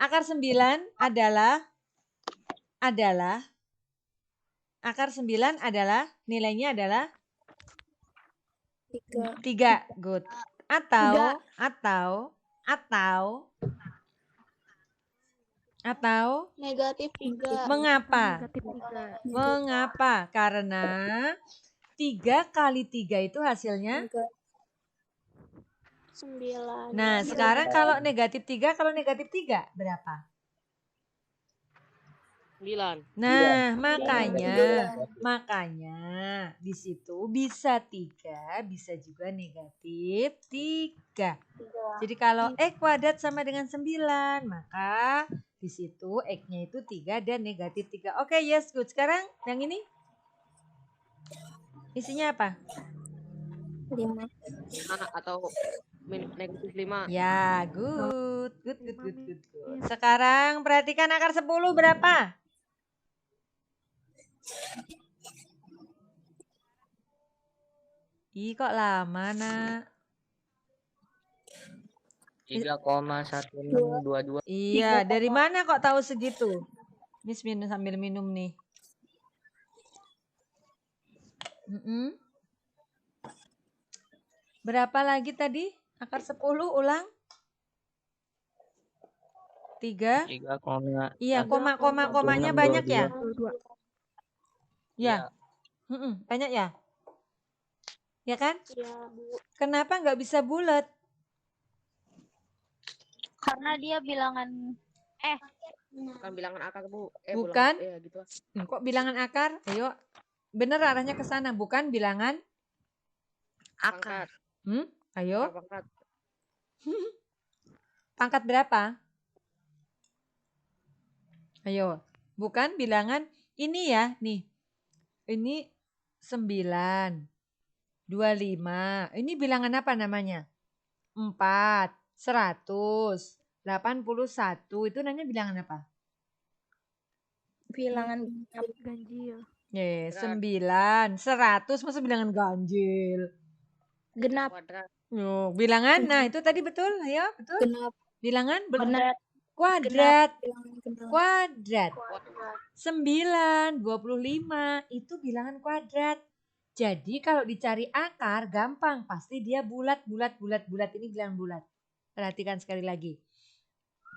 Akar 9 adalah akar 9 adalah nilainya adalah 3. Good. Atau Negatif 3. mengapa? Negatif 3. Mengapa? Karena 3 kali 3 itu hasilnya 9. Nah, sekarang kalau negatif 3 berapa? 9. Nah, makanya di situ bisa 3, bisa juga negatif 3. Jadi kalau X kuadrat sama dengan 9, maka di situ X-nya itu 3 dan negatif 3. Oke, yes, good. Sekarang yang ini isinya apa? 5. 5 atau negatif 5. Ya, good. Sekarang perhatikan akar 10 berapa? Kok lama, Nak? 3,1622. Iya, dari mana kok tahu segitu? Miss sambil minum nih. Berapa lagi tadi? Akar 10 ulang. 3. Iya, komanya banyak ya? Ya. Banyak ya? Ya kan? Ya, Bu. Kenapa nggak bisa bulat? Karena dia bilangan Bukan bilangan akar, Bu. Bukan. Ya, gitu. Kok bilangan akar? Ayo. Bener arahnya ke sana, bukan bilangan Pangkat. Ayo. Pangkat. Pangkat berapa? Ayo. Bukan bilangan ini ya, nih. Ini 9, 25. Ini bilangan apa namanya? 4, 100, 81. Itu namanya bilangan apa? bilangan ganjil. 9, 100 masa bilangan ganjil. Genap. Kuadrat. Bilangan, nah itu tadi betul, ayo betul. Genap. Bilangan Genap. kuadrat. Bilangan genap. Kuadrat. 9, 25 itu bilangan kuadrat. Jadi kalau dicari akar gampang, pasti dia bulat. Ini bilangan bulat. Perhatikan sekali lagi.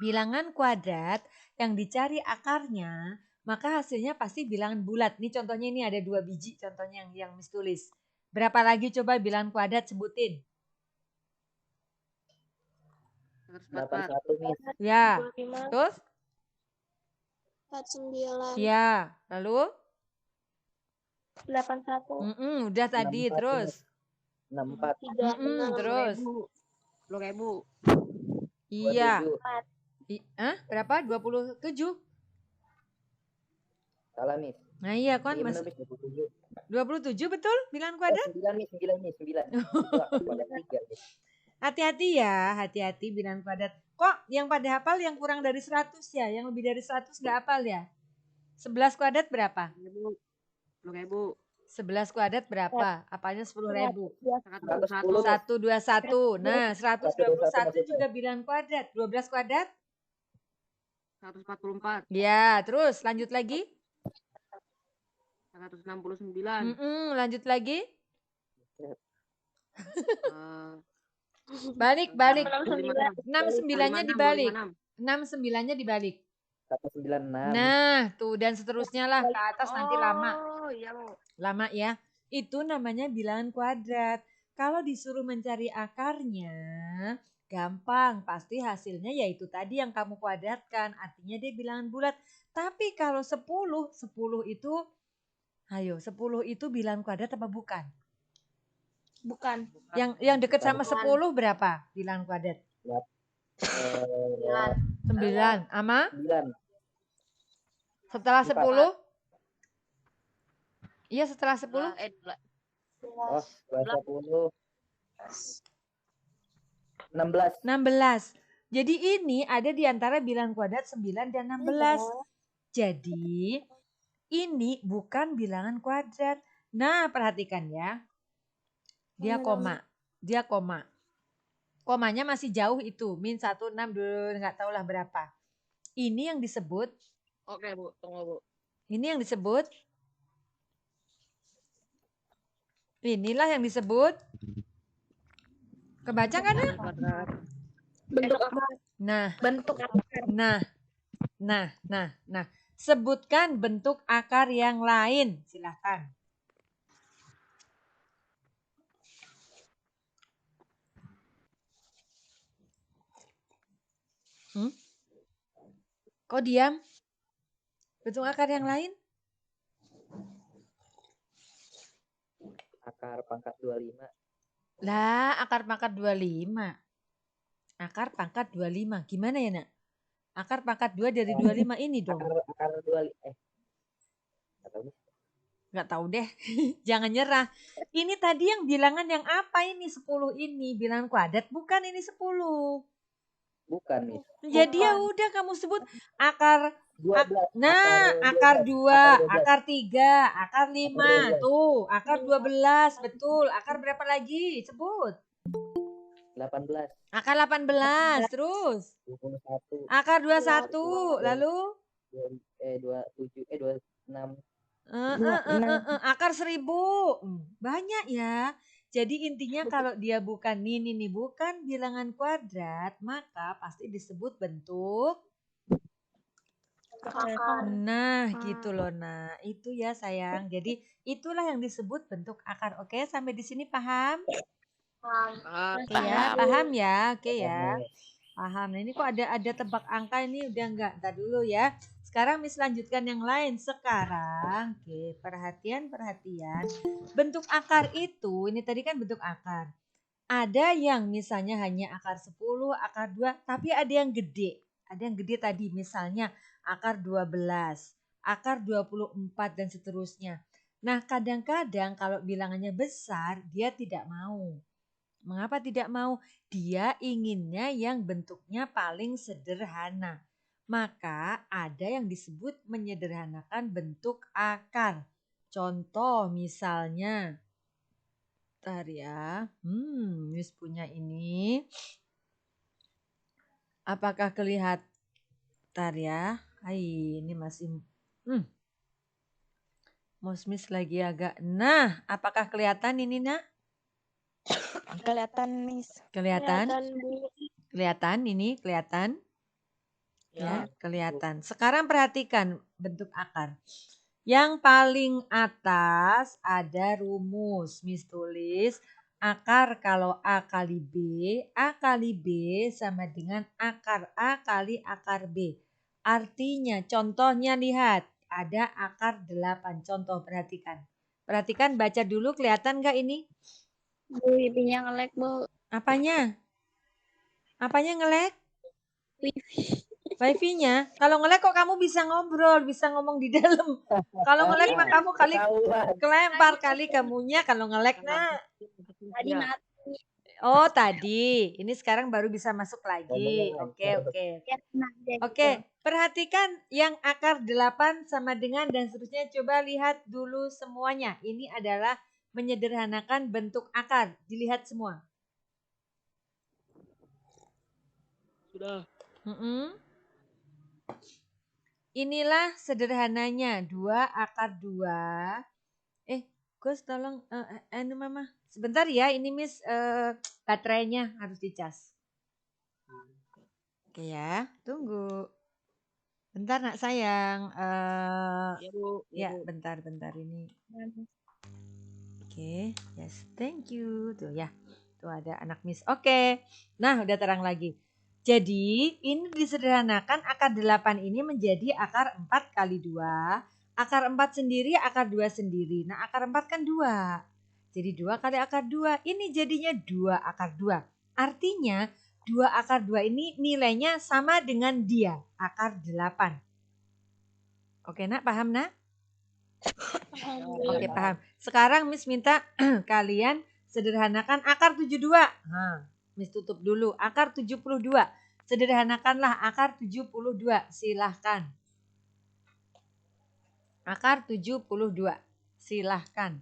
Bilangan kuadrat yang dicari akarnya, maka hasilnya pasti bilangan bulat. Nih contohnya ini ada 2 biji contohnya yang Miss tulis. Berapa lagi coba bilangan kuadrat sebutin? 81 Miss. Ya. 25, Terus? 49, Ya. Lalu? 81, Udah tadi 64, terus. 64. 36, Terus? 10.000. Iya. 27. Berapa? 27? Salah Miss. Nah iya kan Iya Mas. benar Miss, 27. 27 betul bilangan kuadrat? 9 Miss, 9 Miss, 9. Itu akar kuadrat 3 Miss. Hati-hati ya, hati-hati bilangan kuadrat. Kok yang pada hafal yang kurang dari 100 ya? Yang lebih dari 100 nggak hafal ya? 11 kuadrat berapa? 10.000. 11 kuadrat berapa? Apanya 10.000? 121. 121. Nah, 121 maksudnya. juga bilangan kuadrat. 12 kuadrat? 144. Ya, terus lanjut lagi. 169. Lanjut lagi. Eh, Balik. 159. 69-nya dibalik. 69-nya dibalik. 196. Nah, tuh dan seterusnya lah ke atas nanti lama. Oh, iya, Bu. Lama ya. Itu namanya bilangan kuadrat. Kalau disuruh mencari akarnya, gampang. Pasti hasilnya yaitu tadi yang kamu kuadratkan. Artinya dia bilangan bulat. Tapi kalau 10 itu, ayo 10 itu bilangan kuadrat apa bukan? Bukan. Yang dekat sama 10 berapa bilangan kuadrat? 9. Ama? 9. Setelah 10? Iya setelah 10? Oh, 20. 16. Jadi ini ada di antara bilangan kuadrat 9 dan 16. Jadi ini bukan bilangan kuadrat. Nah perhatikan ya. Dia koma. Komanya masih jauh itu. Min 1, 6, nggak tahu lah berapa. Ini yang disebut. Oke, Bu. Tunggu, Bu. Ini yang disebut. Inilah yang disebut. Kebaca kan ya? Bentuk akar. Bentuk akar. Nah. Sebutkan bentuk akar yang lain. Silakan. Kok diam? Bentuk akar yang lain? Akar pangkat 25. Lah, akar pangkat 25. Akar pangkat 25. Gimana ya, Nak? Akar pangkat 2 dari 25 ini dong. Akar 25. Nggak tahu deh. Jangan nyerah. Ini tadi yang bilangan yang apa ini? 10 ini. Bilangan kuadrat. Bukan ini 10. Bukan, Miss. Jadi ya udah kamu sebut akar 12. akar 2, akar 3, akar 5. Tuh, akar 12. Betul. Akar berapa lagi? Sebut. 18. Akar 18. Terus. 21. Akar 21. Lalu? 27. 26. Akar 1000. Banyak ya. Jadi intinya kalau dia bukan ini nih, bukan bilangan kuadrat, maka pasti disebut bentuk akar. Nah, gitu loh. Nah, itu ya sayang. Jadi itulah yang disebut bentuk akar. Oke, sampai di sini paham? Oke ya, paham ya. Oke ya. Paham. Nah, ini kok ada tebak angka ini udah enggak. Ntar dulu ya. Sekarang Miss lanjutkan yang lain. Sekarang, oke, perhatian. Bentuk akar itu, ini tadi kan bentuk akar. Ada yang misalnya hanya akar 10, akar 2, tapi ada yang gede. Ada yang gede tadi misalnya akar 12, akar 24 dan seterusnya. Nah, kadang-kadang kalau bilangannya besar, dia tidak mau. Mengapa tidak mau? Dia inginnya yang bentuknya paling sederhana. Maka ada yang disebut menyederhanakan bentuk akar. Contoh misalnya, bentar ya, Miss punya ini. Apakah kelihatan? Bentar ya, ini masih, Miss lagi agak, nah apakah kelihatan ini nak? Kelihatan, Miss. Kelihatan? Bu. Kelihatan ini, kelihatan? Ya, kelihatan. Sekarang perhatikan bentuk akar. Yang paling atas ada rumus. Miss tulis akar kalau A kali B sama dengan akar A kali akar B. Artinya contohnya lihat, ada akar 8. Contoh perhatikan. Perhatikan baca dulu, kelihatan nggak ini? Bu, pipinya nge-lag, Bu. Apanya? Apanya nge-lag? Wifi-nya. Kalau nge-lag kok kamu bisa ngobrol, bisa ngomong di dalam. Kalau nge-lag mah kamu kali kelempar kali kamunya kalau nge-lag nak. Tadi mati. Oh tadi, ini sekarang baru bisa masuk lagi. Oke. Oke, perhatikan yang akar 8 sama dengan dan seterusnya. Coba lihat dulu semuanya. Ini adalah menyederhanakan bentuk akar. Dilihat semua. Sudah. Inilah sederhananya. 2 akar 2. Gus tolong, Mama. Sebentar ya, ini Miss baterainya harus dicas. Oke ya, tunggu. Bentar nak sayang. Ya, Bu. Ya, bentar ini. Oke, yes, thank you. Tuh ya, tuh ada anak Miss. Oke, nah udah terang lagi. Jadi ini disederhanakan akar 8 ini menjadi akar 4 kali 2. Akar 4 sendiri, akar 2 sendiri. Nah akar 4 kan 2. Jadi 2 kali akar 2. Ini jadinya 2 akar 2. Artinya 2 akar 2 ini nilainya sama dengan dia. Akar 8. Oke nak, paham nak? Oke paham. Sekarang Miss minta kalian sederhanakan akar 72. Miss tutup dulu. Akar 72. Sederhanakanlah akar 72. Silahkan. Akar 72. Silahkan.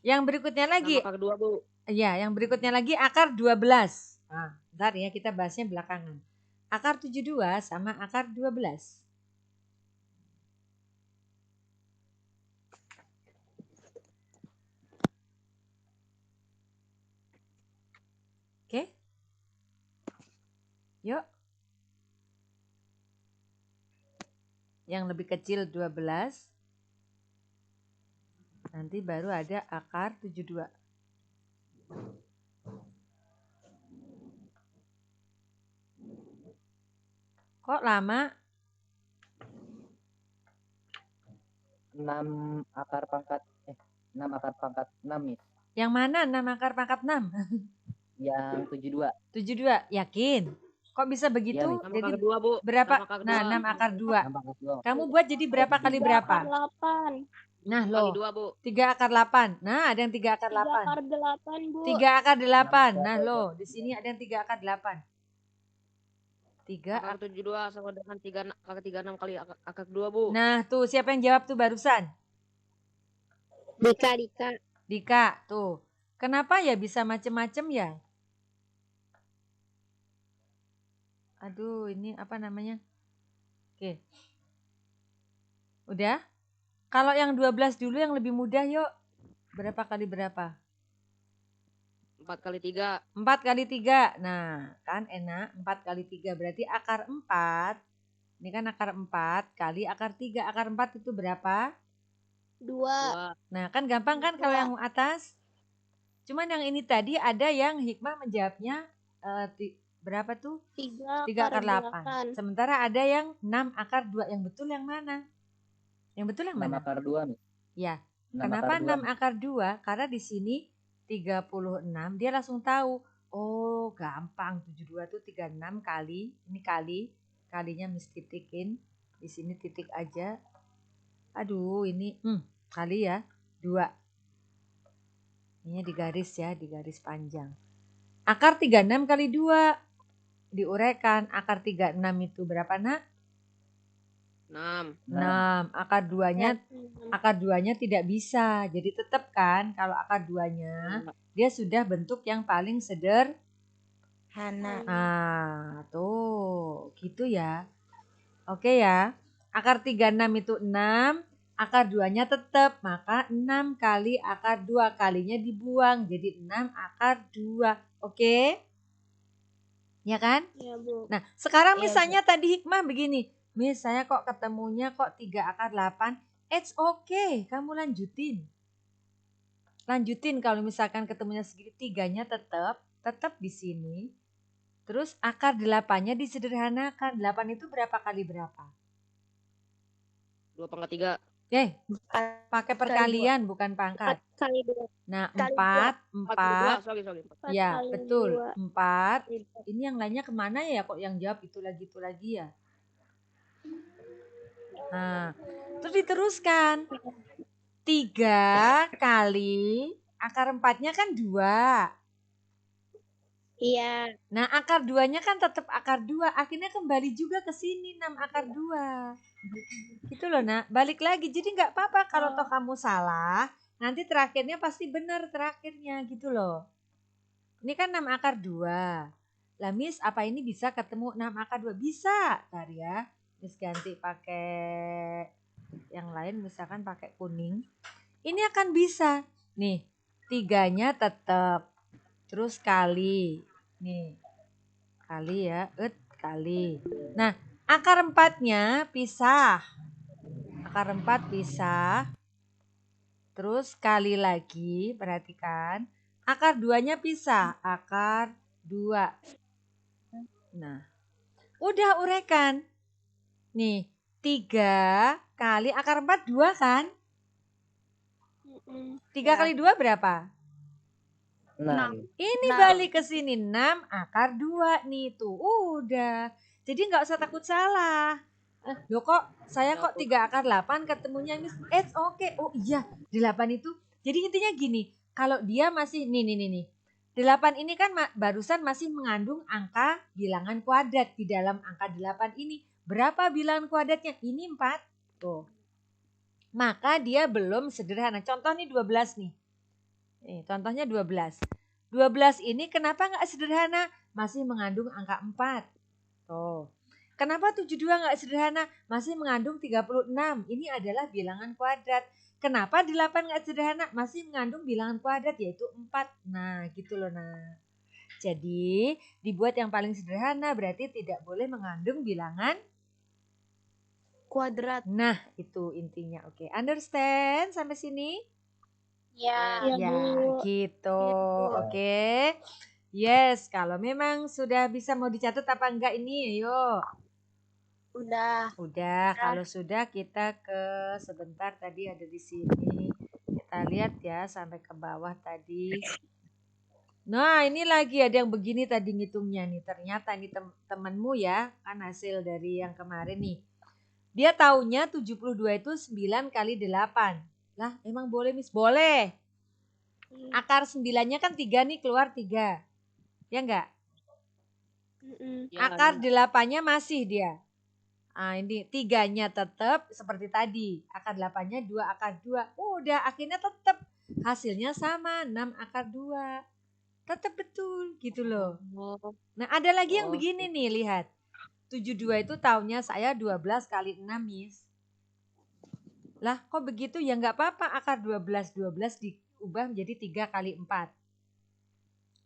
Yang berikutnya lagi. Akar 2, Bu. Ya, yang berikutnya lagi akar 12. Bentar ya, kita bahasnya belakangan. Akar 72 sama akar 12. Oke. Yuk. Yang lebih kecil 12. Nanti baru ada akar 72. Kok lama? 6 akar pangkat 6 Miss. Yang mana 6 akar pangkat 6? Yang 72. 72, yakin? Kok bisa begitu? Ya, jadi akar 2, Bu. berapa? 6 akar 2. Nah, 6 akar 2. 6 akar 2. Kamu buat jadi berapa kali berapa? 8. Nah, Kali loh. 2, Bu. 3 akar 8. Nah, ada yang 3 akar 3 8. akar 8, Bu. 3 akar 8. Nah, loh, di sini ada yang 3 akar 8. 3 akar 72 sama dengan 3 akar 36 kali akar 2, Bu. Nah, tuh siapa yang jawab tuh barusan? Dika. Dika, tuh. Kenapa ya bisa macem-macem ya? Aduh, ini apa namanya? Oke. Udah? Kalau yang 12 dulu yang lebih mudah yuk. Berapa kali berapa? 4 kali 3. 4 kali 3. Nah, kan enak. 4 kali 3 berarti akar 4. Ini kan akar 4 kali akar 3. Akar 4 itu berapa? 2. Nah, kan gampang kan kalau yang atas? Cuman yang ini tadi ada yang hikmah menjawabnya Berapa tuh? 3 3 akar akar 8. 8. Sementara ada yang 6 akar 2. Yang betul yang mana? Yang betul yang 6 mana? akar 2 nih. Ya. 6 Kenapa akar 6 2. akar 2? Karena di sini 36, dia langsung tahu. Oh, gampang. 72 tuh 36 kali. Ini kali. Kalinya mesti titikin. Di sini titik aja. Aduh, ini kali ya. 2. Ini di garis ya, di garis panjang. Akar 36 kali 2. Diuraikan. Akar 36 itu berapa, Nak? 6. 6. Akar 2-nya tidak bisa. Jadi tetap kan kalau akar 2-nya dia sudah bentuk yang paling sederhana. Nah, tuh, gitu ya. Oke ya. Akar 36 itu 6, akar 2-nya tetap, maka 6 kali akar 2 kalinya dibuang. Jadi 6 akar 2. Oke? Ya kan? Iya, Bu. Nah, sekarang misalnya tadi hikmah begini. Miss, saya kok ketemunya kok 3 akar 8. It's okay, kamu lanjutin. Lanjutin kalau misalkan ketemunya segini, 3-nya tetap di sini. Terus akar 8-nya disederhanakan. 8 itu berapa kali berapa? 2 pangkat 3. Pakai perkalian bukan pangkat. 4 kali 2. Nah, Kali 4. Sorry. Ya, kali betul. 2. 4. Ini yang lainnya kemana ya kok yang jawab itu lagi ya? Nah, terus diteruskan. 3 kali akar 4-nya kan 2. Iya. Nah, akar 2-nya kan tetap akar 2. Akhirnya kembali juga ke sini 6 akar 2. Gitu loh, Nak. Balik lagi. Jadi nggak apa-apa kalau toh kamu salah. Nanti terakhirnya pasti benar terakhirnya gitu loh. Ini kan 6 akar 2. Lah Miss, apa ini bisa ketemu 6 akar 2? Bisa, Tar ya. Miss ganti pakai yang lain, misalkan pakai kuning. Ini akan bisa. Nih, 3-nya tetap. Terus kali. Nih. Kali ya, kali. Nah, akar 4-nya pisah. Akar 4 pisah. Terus kali lagi, perhatikan. Akar 2-nya pisah. Akar 2. Nah, udah uraikan. Nih, 3 kali akar 4, 2 kan? 3 kali 2 berapa? 6. Ini balik ke sini 6 akar 2 nih tuh. Udah. Jadi nggak usah takut salah. Loh kok saya kok 3 akar 8 ketemunya ini. It's okay. Oh iya, 8 itu. Jadi intinya gini, kalau dia masih nih. 8 ini kan barusan masih mengandung angka bilangan kuadrat di dalam angka 8 ini. Berapa bilangan kuadratnya? Ini 4. Tuh. Maka dia belum sederhana. Contoh nih 12 nih. Nih, contohnya 12. 12 ini kenapa nggak sederhana? Masih mengandung angka 4. Tuh. Kenapa 72 nggak sederhana? Masih mengandung 36. Ini adalah bilangan kuadrat. Kenapa 8 nggak sederhana? Masih mengandung bilangan kuadrat yaitu 4. Nah, gitu loh, nah. Jadi, dibuat yang paling sederhana berarti tidak boleh mengandung bilangan kuadrat. Nah, itu intinya. Oke, understand sampai sini? Ya, gitu. Oke. Yes, kalau memang sudah bisa mau dicatat apa enggak ini? Ayo. Udah. Kalau sudah kita ke sebentar tadi ada di sini. Kita lihat ya sampai ke bawah tadi. Nah, ini lagi ada yang begini tadi ngitungnya nih. Ternyata ini temanmu ya, kan hasil dari yang kemarin nih. Dia taunya 72 itu 9 kali 8. Lah, emang boleh, Miss? Boleh. Akar 9-nya kan 3 nih, keluar 3. Ya enggak? Akar 8-nya masih dia. Ah, ini 3-nya tetap seperti tadi. Akar 8-nya 2 akar 2. Udah, akhirnya tetap hasilnya sama, 6 akar 2. Tetap betul gitu loh. Nah, ada lagi yang begini nih, lihat. 72 itu tahunnya saya 12 kali 6, Miss. Lah, kok begitu? Ya enggak apa-apa, akar 12 diubah menjadi 3 kali 4.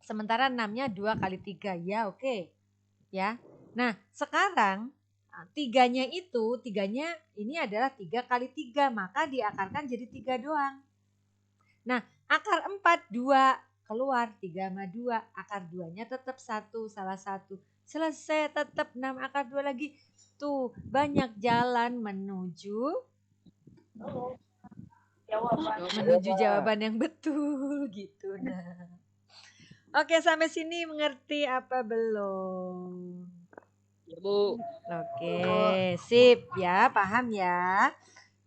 Sementara 6-nya 2 kali 3. Ya, oke. Ya. Nah, sekarang 3-nya ini adalah 3 kali 3, maka diakarkan jadi 3 doang. Nah, akar 4 2 keluar 3 sama 2, akar 2-nya tetap 1, salah satu. Selesai, tetap 6 akar 2 lagi. Tuh, banyak jalan menuju jawaban yang betul gitu. Nah. Oke, sampai sini mengerti apa belum? Ya, Bu. Oke, sip ya, paham ya.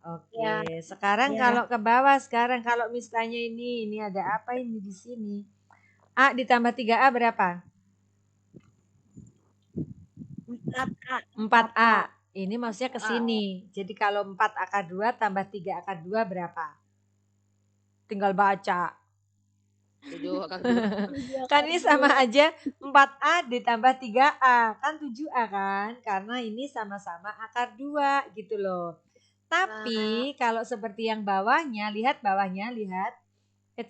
Oke, Ya. sekarang kalau ke bawah, sekarang kalau misalnya ini ada apa ini di sini? A ditambah 3A berapa? 4A. 4A. Ini maksudnya ke sini. Jadi kalau 4 akar 2 tambah 3 akar 2 berapa? Tinggal baca. 7 akar 2. Kan ini sama aja 4A ditambah 3A. Kan 7A kan? Karena ini sama-sama akar 2 gitu loh. Tapi kalau seperti yang bawahnya, lihat bawahnya, lihat.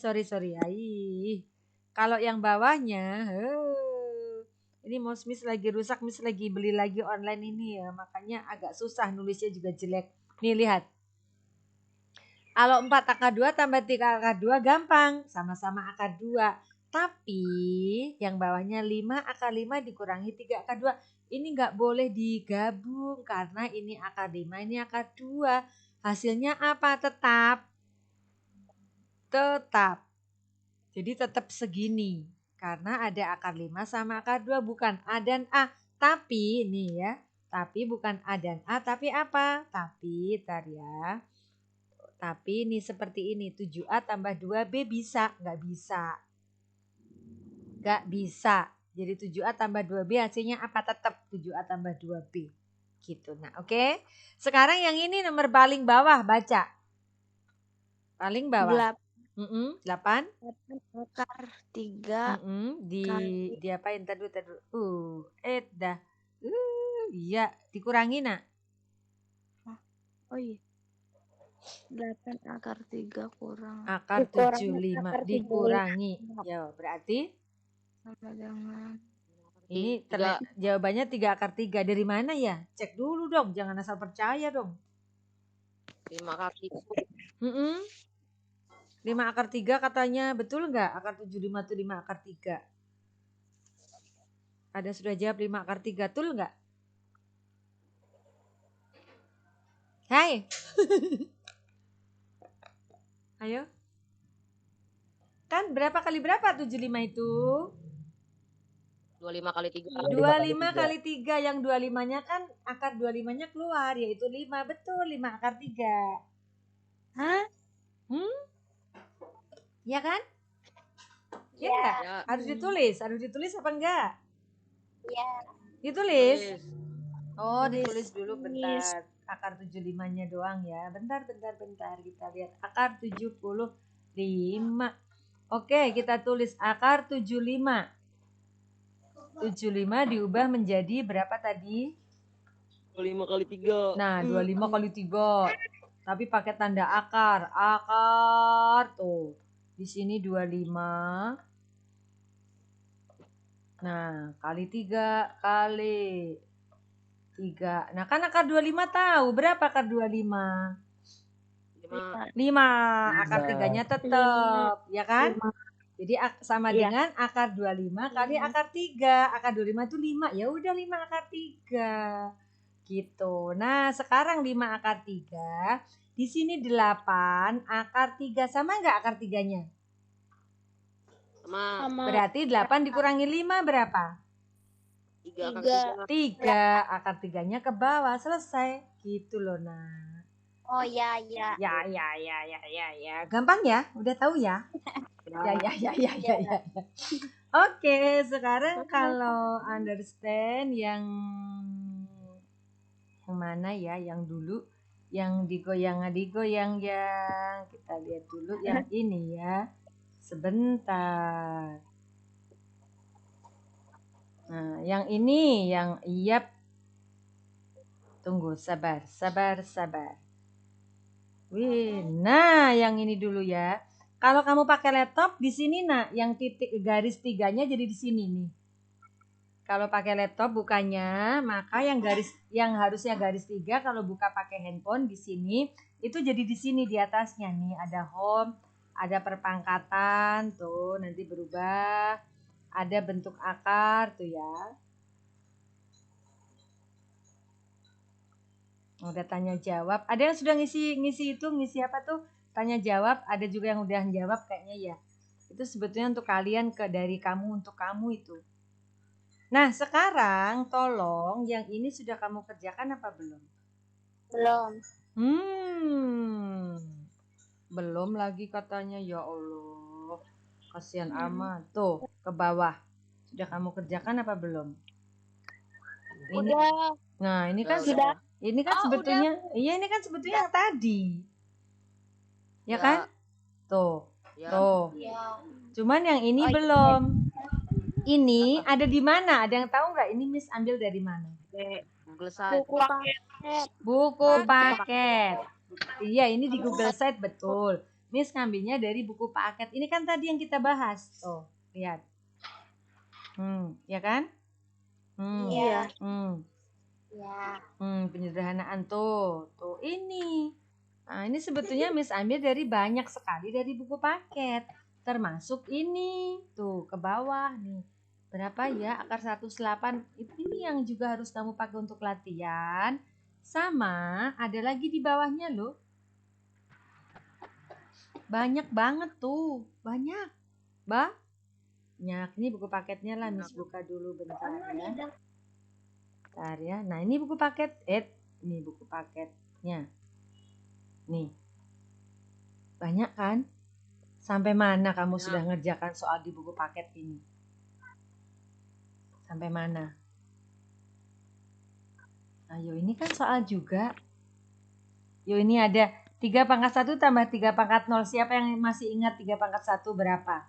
Sorry. Kalau yang bawahnya, ini Miss lagi rusak, Miss lagi beli lagi online ini ya. Makanya agak susah nulisnya juga jelek. Nih lihat. Kalau 4 akar 2 tambah 3 akar 2 gampang. Sama-sama akar 2. Tapi yang bawahnya 5 akar 5 dikurangi 3 akar 2. Ini nggak boleh digabung karena ini akar 5, ini akar 2. Hasilnya apa? Tetap. Jadi tetap segini. Karena ada akar 5 sama akar 2. Bukan A dan A. Tapi ini ya. Tapi bukan A dan A. Tapi apa? Tapi ntar ya. Tapi ini seperti ini. 7A tambah 2B bisa? Nggak bisa. Nggak bisa. Jadi 7A tambah 2B hasilnya apa? Tetap 7A tambah 2B. Gitu. Nah, oke. Sekarang yang ini nomor paling bawah, baca. Paling bawah. 8. 8 akar 3. Di apain tadi? Dah. Iya, dikurangi nak. Oh iya. 8 akar 3 kurang. Akar 75 dikurangi. Ya, berarti Sama dengan ini jawabannya 3 akar 3. Dari mana ya? Cek dulu dong, jangan asal percaya dong. 5 akar 3. 5 akar 3 katanya, betul nggak? Akar 75 itu 5 akar 3. Ada sudah jawab 5 akar 3, betul nggak? Hai. Ayo. Kan berapa kali berapa 75 itu? 25 kali 3. 25 kali 3. Yang 25-nya kan akar 25-nya keluar, yaitu 5. Betul, 5 akar 3. Hah? Ya kan? Ya Ya. enggak? Harus ditulis apa enggak? Ya. Ditulis? Oh, ditulis dulu bentar. Akar 75-nya doang ya. Bentar. Kita lihat akar 75. Oke, kita tulis akar 75. 75 diubah menjadi berapa tadi? 25 kali 3. Nah, 25 kali 3. Tapi pakai tanda akar. Akar tuh. Di sini 25. Nah, kali 3 kali 3. Nah, kan akar 25 tahu. Berapa akar 25? 5. Akar 3-nya tetap, ya kan? Jadi sama dengan akar 25 kali akar 3. Akar 25 itu 5. Ya udah 5 akar 3. Gitu. Nah, sekarang 5 akar 3. Di sini 8 akar 3. Sama enggak akar 3-nya? Sama. Berarti 8 dikurangi 5 berapa? 3 akar 3. 3. Akar 3-nya ke bawah. Selesai. Gitu loh, nah. Oh ya. Ya. Gampang ya? Udah tahu ya? Ya. Oke, sekarang kalau understand yang mana ya? Yang dulu, yang digoyang yang kita lihat dulu yang ini ya. Sebentar. Nah, yang ini yang iap. Tunggu, sabar. Wih, nah yang ini dulu ya. Kalau kamu pakai laptop di sini nak, yang titik garis 3-nya jadi di sini nih. Kalau pakai laptop bukannya, maka yang harusnya garis 3 kalau buka pakai handphone di sini itu jadi di sini di atasnya nih ada home, ada perpangkatan tuh nanti berubah, ada bentuk akar tuh ya. Udah tanya jawab. Ada yang sudah ngisi apa tuh? Tanya jawab, ada juga yang udah jawab kayaknya ya. Itu sebetulnya untuk kalian dari kamu untuk kamu itu. Nah, sekarang tolong yang ini sudah kamu kerjakan apa belum? Belum. Belum lagi katanya, ya Allah. Kasihan amat. Tuh, ke bawah. Sudah kamu kerjakan apa belum? Ini. Udah. Nah, ini kan Sudah. ini kan sebetulnya, iya ini kan sebetulnya yang tadi. Ya kan? Tuh. Tuh. Ya. Cuman yang ini belum. Ini ada di mana? Ada yang tahu nggak? Ini Miss ambil dari mana? Google Site. Buku paket. Buku paket. Iya, ini di Google Site betul. Miss ngambilnya dari buku paket. Ini kan tadi yang kita bahas. Tuh, lihat. Ya kan? Iya. Ya. Penyederhanaan tuh ini. Nah, ini sebetulnya Miss ambil dari banyak sekali dari buku paket. Termasuk ini. Tuh, ke bawah nih. Berapa ya? Akar 108. Ini yang juga harus kamu pakai untuk latihan. Sama, ada lagi di bawahnya loh. Banyak banget tuh. Banyak. Banyak. Ini buku paketnya lah. Miss buka dulu bentar ya. Bentar ya. Nah, ini buku paket. Ini buku paketnya. Nih. Banyak kan? Sampai mana kamu sudah ngerjakan soal di buku paket ini? Sampai mana? Ayo, ini kan soal juga. Yo, ini ada 3/1 tambah 3/0. Siapa yang masih ingat 3/1 berapa?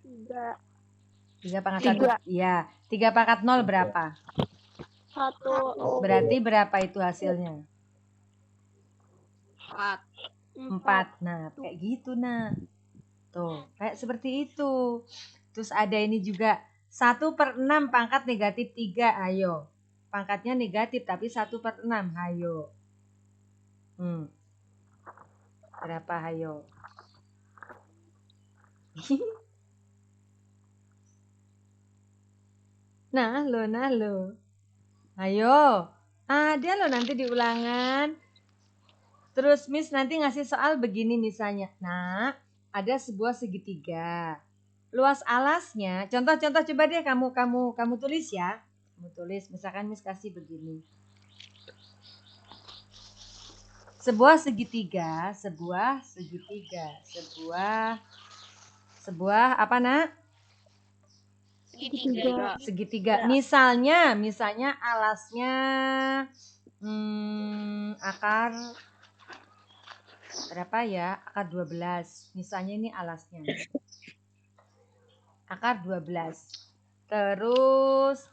3. 3/1. Iya. 3/0 berapa? 1. Berarti berapa itu hasilnya? 4. Nah, kayak gitu nah. Tuh, kayak seperti itu. Terus ada ini juga 1/6 pangkat negatif 3. Ayo. Pangkatnya negatif tapi 1/6. Ayo. Berapa ayo? Nah lo. Ayo. Ada lo nanti di ulangan. Terus Miss nanti ngasih soal begini misalnya. Nah, ada sebuah segitiga. Luas alasnya, contoh-contoh coba deh kamu tulis ya. Kamu tulis, misalkan Miss kasih begini. Sebuah segitiga. Sebuah apa nak? Segitiga. Misalnya alasnya akar berapa ya? Akar 12. Misalnya ini alasnya. Akar 12. Terus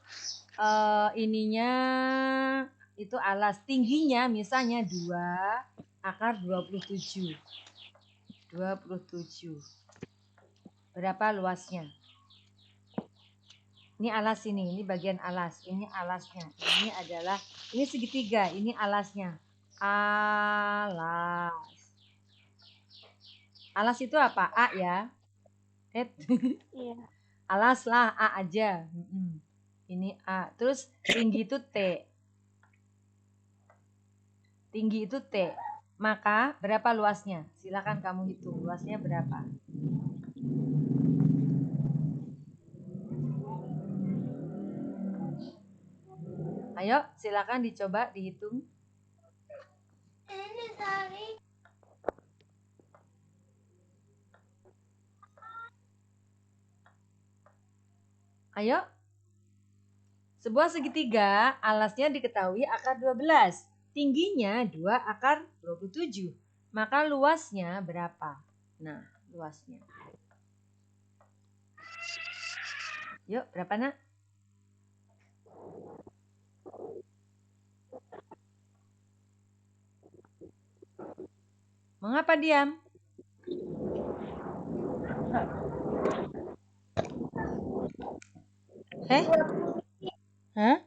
ininya itu alas, tingginya misalnya 2 akar 27. Berapa luasnya? Ini alas ini bagian alas. Ini alasnya. Ini segitiga, ini alasnya. Alas itu apa? A ya. Iya. Alas lah, A aja. Ini A. Terus tinggi itu T. Maka berapa luasnya? Silakan kamu hitung. Luasnya berapa? Ayo, silakan dicoba dihitung. Ayo. Sebuah segitiga, alasnya diketahui akar 12. Tingginya 2 akar 27. Maka luasnya berapa? Nah, luasnya. Yuk, berapa nak? Mengapa diam? Hah?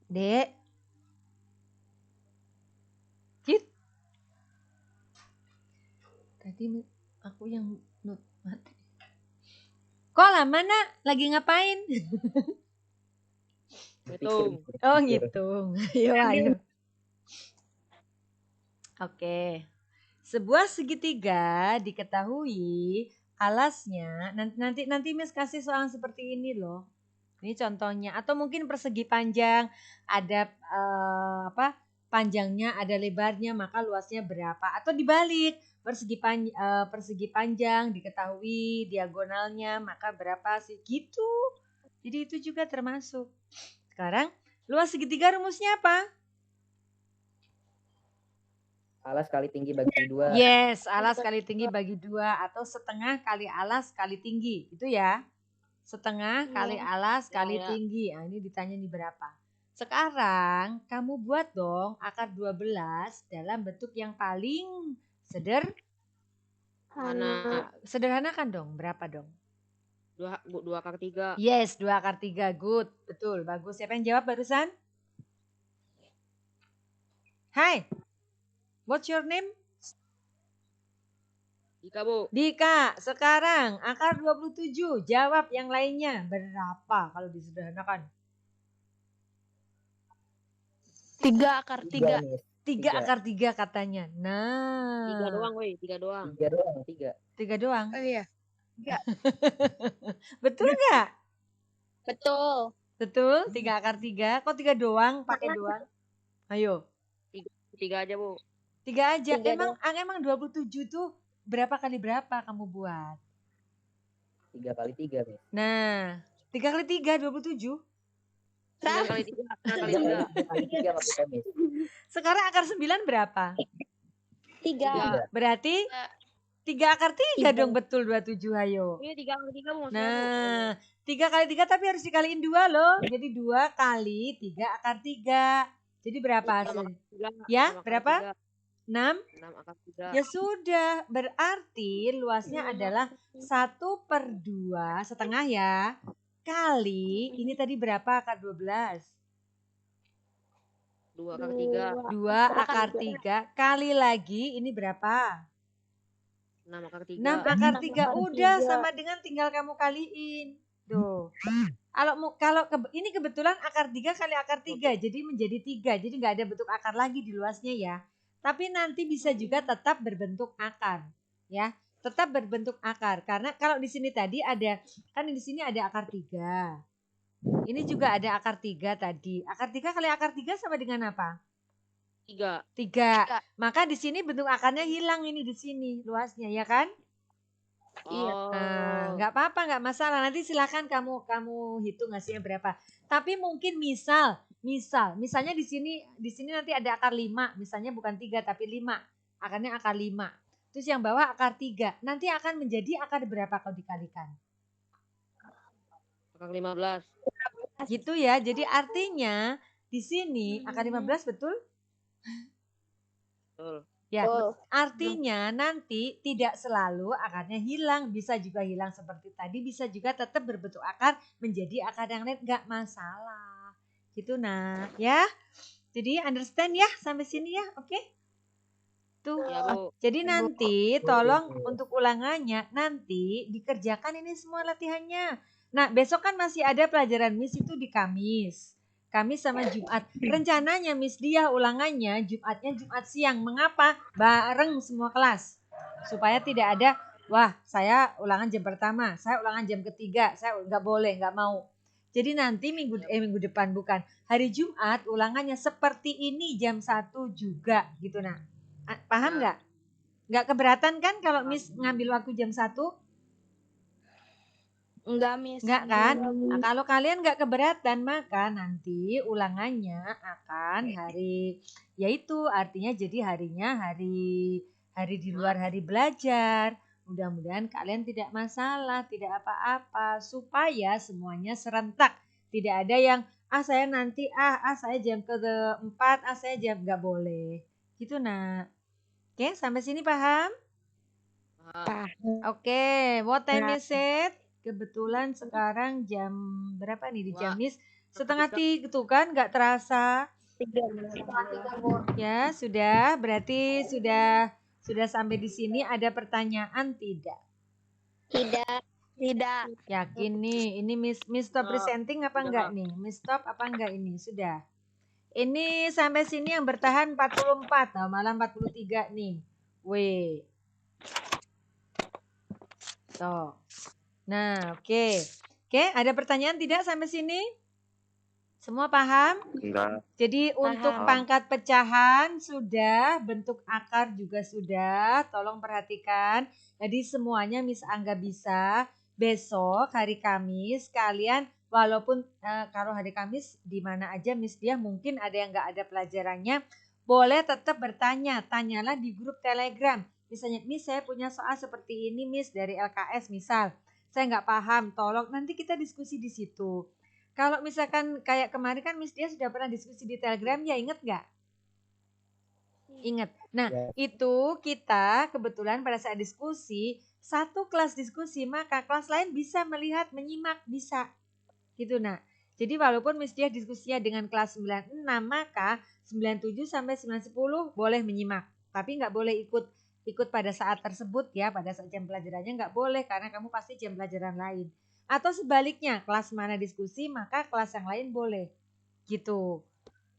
Dek? Cit? Berarti aku yang mati. Kok lama nak? Lagi ngapain? Hitung. Oh ngitung. Ayo. Oke. Sebuah segitiga diketahui alasnya. Nanti Miss kasih soal seperti ini loh. Ini contohnya. Atau mungkin persegi panjang. Ada panjangnya, ada lebarnya, maka luasnya berapa. Atau dibalik. Persegi panjang diketahui diagonalnya, maka berapa sih gitu. Jadi itu juga termasuk. Sekarang luas segitiga rumusnya apa? Alas kali tinggi bagi 2. Yes, alas kali tinggi bagi 2 atau setengah kali alas kali tinggi. Itu ya. Setengah kali alas kali tinggi. Nah, ini ditanya nih berapa. Sekarang kamu buat dong akar 12 dalam bentuk yang paling sederhanakan dong. Berapa dong? 2 akar 3. Yes, 2 akar 3. Good. Betul, bagus. Siapa yang jawab barusan? Hai. What's your name? Dika, Bu. Dika, sekarang akar 27. Jawab yang lainnya. Berapa kalau disederhanakan? 3 akar 3. 3 akar 3 katanya. Nah. 3 doang, woi. 3 doang. 3 doang. Oh iya. Betul nggak? Betul. Betul, 3 akar 3. Kok 3 doang? Pakai doang. Ayo. 3 aja, Bu. 3 aja. Emang 27 tuh berapa kali berapa kamu buat? 3 kali 3, Miss. Nah, 3 kali 3, 27. 9 kali 3. 9 kali 3. 3 kali 3 maksudnya, Miss. Sekarang akar 9 berapa? 3. Berarti 3 akar 3 dong, betul 27, ayo. Ini 3 kali 3, Bu. Nah, 3 kali 3 tapi harus dikaliin 2 loh. Jadi 2 kali 3 akar 3. Jadi berapa hasilnya? Ya, berapa? 6? 6 akar 3. Ya sudah, berarti luasnya adalah 1/2 setengah ya. Kali, ini tadi berapa akar 12? 2 akar 3. 2 akar 3 kali lagi ini berapa? 6 akar 3. 6 akar 3 udah sama dengan tinggal kamu kaliin. Tuh. Kalau ini kebetulan akar 3 kali akar 3 jadi menjadi 3. Jadi nggak ada bentuk akar lagi di luasnya ya. Tapi nanti bisa juga tetap berbentuk akar, ya. Tetap berbentuk akar karena kalau di sini tadi ada kan di sini ada akar 3. Ini juga ada akar 3 tadi. Akar 3 kali akar 3 sama dengan apa? 3. 3. Maka di sini bentuk akarnya hilang ini di sini luasnya ya kan? Iya. Nggak apa-apa, nggak masalah. Nanti silakan kamu hitung hasilnya berapa. Tapi mungkin misalnya di sini nanti ada akar 5, misalnya bukan 3 tapi 5. Akarnya akar 5. Terus yang bawah akar 3. Nanti akan menjadi akar berapa kalau dikalikan? Akar 15. Gitu ya. Jadi artinya di sini akar 15 betul? Betul. Ya, artinya nanti tidak selalu akarnya hilang, bisa juga hilang seperti tadi, bisa juga tetap berbentuk akar menjadi akar yang lain, nggak masalah. Gitu nah, ya. Jadi understand ya sampai sini ya, oke? Tuh. Ya, Bu. Jadi nanti tolong untuk ulangannya nanti dikerjakan ini semua latihannya. Nah, besok kan masih ada pelajaran Miss itu di Kamis. Kamis sama Jumat. Rencananya Miss Dia ulangannya Jumatnya Jumat siang. Mengapa? Bareng semua kelas. Supaya tidak ada, wah saya ulangan jam pertama, saya ulangan jam ketiga, saya nggak boleh, nggak mau. Jadi nanti minggu depan bukan. Hari Jumat ulangannya seperti ini jam 1 juga gitu nah. Paham nggak? Nggak keberatan kan kalau Miss ngambil waktu jam 1? Enggak, Miss. Enggak kan? Nah, kalau kalian enggak keberatan maka nanti ulangannya akan hari yaitu artinya jadi harinya hari di luar hari belajar. Mudah-mudahan kalian tidak masalah, tidak apa-apa supaya semuanya serentak. Tidak ada yang saya nanti saya jam ke-4, saya jam enggak boleh. Gitu nah. Oke, sampai sini paham? Oke, what time is it? Kebetulan sekarang jam berapa nih di jam Miss? 2:30 tuh kan nggak terasa. Ya sudah, berarti sudah Sudah sampai di sini ada pertanyaan tidak? Tidak. Tidak. Yakin nih, ini Miss stop presenting apa enggak nih? Miss stop apa enggak ini? Sudah. Ini sampai sini yang bertahan 44, nah, malah 43 nih. Weh. Tuh. Nah, oke. Oke, ada pertanyaan tidak sampai sini? Semua paham? Enggak. Jadi untuk pangkat pecahan sudah, bentuk akar juga sudah. Tolong perhatikan. Jadi semuanya Miss Angga bisa. Besok hari Kamis kalian walaupun kalau hari Kamis di mana aja Miss Dia mungkin ada yang nggak ada pelajarannya, boleh tetap bertanya. Tanyalah di grup Telegram. Misalnya, Miss saya punya soal seperti ini Miss dari LKS misal. Saya nggak paham, tolong nanti kita diskusi di situ. Kalau misalkan kayak kemarin kan Miss Dia sudah pernah diskusi di Telegram ya, inget nggak? Ingat. Nah itu kita kebetulan pada saat diskusi, satu kelas diskusi maka kelas lain bisa melihat, menyimak, bisa. Gitu nah. Jadi walaupun Miss Dia diskusinya dengan kelas 96 maka 97 sampai 910 boleh menyimak. Tapi nggak boleh ikut pada saat tersebut ya, pada saat jam pelajarannya nggak boleh karena kamu pasti jam pelajaran lain. Atau sebaliknya, kelas mana diskusi maka kelas yang lain boleh. Gitu.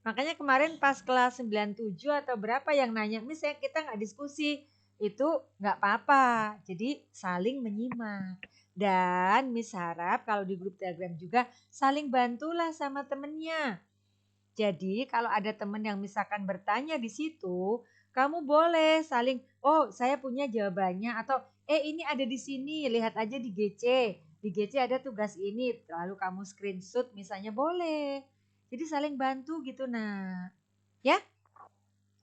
Makanya kemarin pas kelas 97 atau berapa yang nanya, Miss kita nggak diskusi. Itu nggak apa-apa. Jadi saling menyimak. Dan Miss harap kalau di grup Telegram juga saling bantulah sama temennya. Jadi kalau ada temen yang misalkan bertanya di situ, kamu boleh saling, oh saya punya jawabannya atau ini ada di sini, lihat aja di GC. Di GC ada tugas ini, lalu kamu screenshot misalnya boleh. Jadi saling bantu gitu nah. Ya?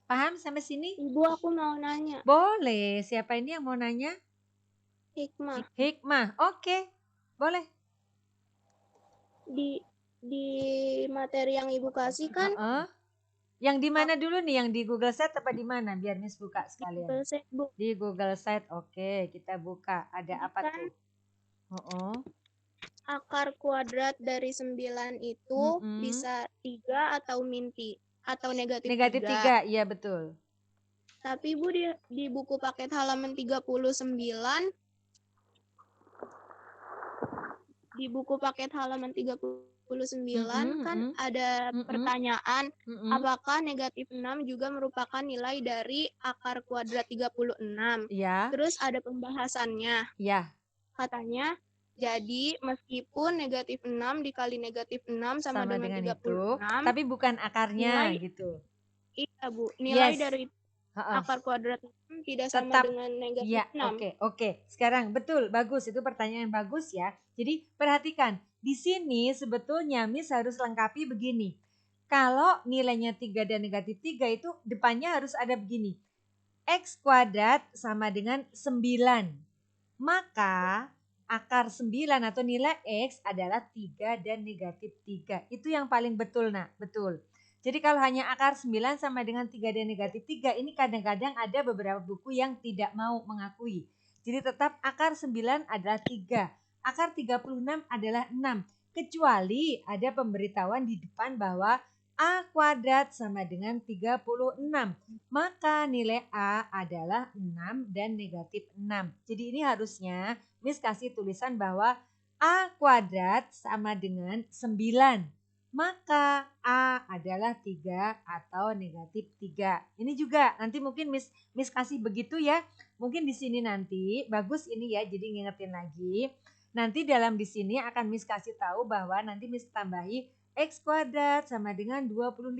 Paham sampai sini? Ibu aku mau nanya. Boleh. Siapa ini yang mau nanya? Hikmah. Hikmah. Oke. Boleh. Di materi yang Ibu kasih kan? Yang di mana dulu nih? Yang di Google Sheet apa di mana? Biar Miss buka sekalian. Google Sheet, Bu. Di Google Sheet. Oke, kita buka. Ada apa Kan tuh? Akar kuadrat dari 9 itu bisa 3 atau atau negatif 3. Negatif 3, iya betul. Tapi Bu di buku paket halaman 39 di buku paket halaman 39 kan ada pertanyaan apakah negatif 6 juga merupakan nilai dari akar kuadrat 36. Iya. Terus ada pembahasannya. Iya. Katanya jadi meskipun negatif 6 dikali negatif 6 sama dengan 36. Itu, tapi bukan akarnya nilai, gitu. Iya Bu, nilai dari akar kuadrat tidak sama tetap, dengan negatif ya, 6. Oke. Sekarang betul, bagus. Itu pertanyaan yang bagus ya. Jadi perhatikan, di sini sebetulnya Miss harus lengkapi begini. Kalau nilainya 3 dan negatif 3 itu depannya harus ada begini. X kuadrat sama dengan 9. Maka akar 9 atau nilai X adalah 3 dan negatif 3. Itu yang paling betul nak, betul. Jadi kalau hanya akar 9 sama dengan 3 dan negatif 3, ini kadang-kadang ada beberapa buku yang tidak mau mengakui. Jadi tetap akar 9 adalah 3, akar 36 adalah 6. Kecuali ada pemberitahuan di depan bahwa A kuadrat sama dengan 36. Maka nilai A adalah 6 dan negatif 6. Jadi ini harusnya Miss kasih tulisan bahwa A kuadrat sama dengan 9. Maka A adalah 3 atau negatif 3. Ini juga nanti mungkin Miss kasih begitu ya. Mungkin di sini nanti bagus ini ya, jadi ngingetin lagi. Nanti dalam di sini akan Miss kasih tahu bahwa nanti Miss tambahi X kuadrat sama dengan 25.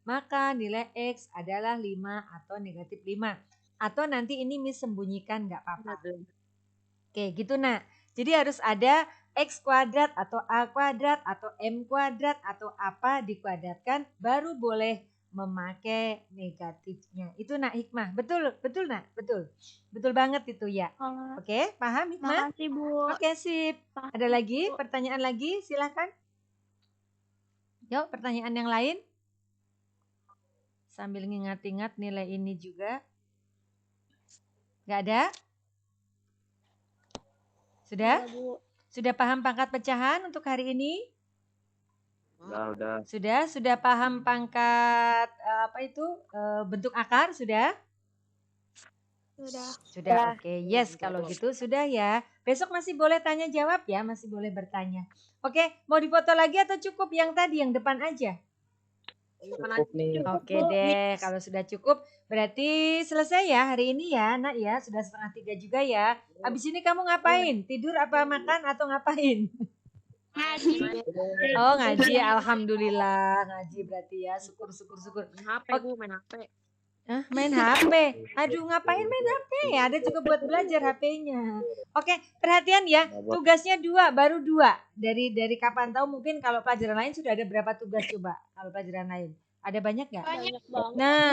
Maka nilai X adalah 5 atau negatif 5. Atau nanti ini Miss sembunyikan nggak apa-apa. Oke gitu nak. Jadi harus ada X kuadrat atau A kuadrat atau M kuadrat atau apa dikuadratkan baru boleh memakai negatifnya. Itu nak Hikmah. Betul nak? Betul. Betul banget itu ya. Oke, paham Hikmah? Makasih Bu. Oke sip. Ada lagi? Pertanyaan lagi? Silakan. Yuk pertanyaan yang lain. Sambil ngingat-ingat nilai ini juga. Gak ada? Sudah? Ya, Bu. Sudah paham pangkat pecahan untuk hari ini? Udah. Sudah paham pangkat bentuk akar sudah? Sudah, oke. Yes, kalau gitu sudah ya. Besok masih boleh tanya jawab ya, masih boleh bertanya. Oke, mau difoto lagi atau cukup yang tadi, yang depan aja? Cukup nih. Oke deh, kalau sudah cukup berarti selesai ya hari ini ya, Nak ya. Sudah 2:30 juga ya. Habis ini kamu ngapain? Tidur apa makan atau ngapain? Ngaji. Oh, ngaji. Alhamdulillah, ngaji berarti ya. Syukur. Main HP, Bu, main HP. Main HP. Aduh, ngapain main HP? Ada juga buat belajar HP-nya. Oke, perhatian ya. Tugasnya 2, baru 2. Dari kapan tahu mungkin kalau pelajaran lain sudah ada berapa tugas coba? Kalau pelajaran lain. Ada banyak nggak? Banyak banget. Nah,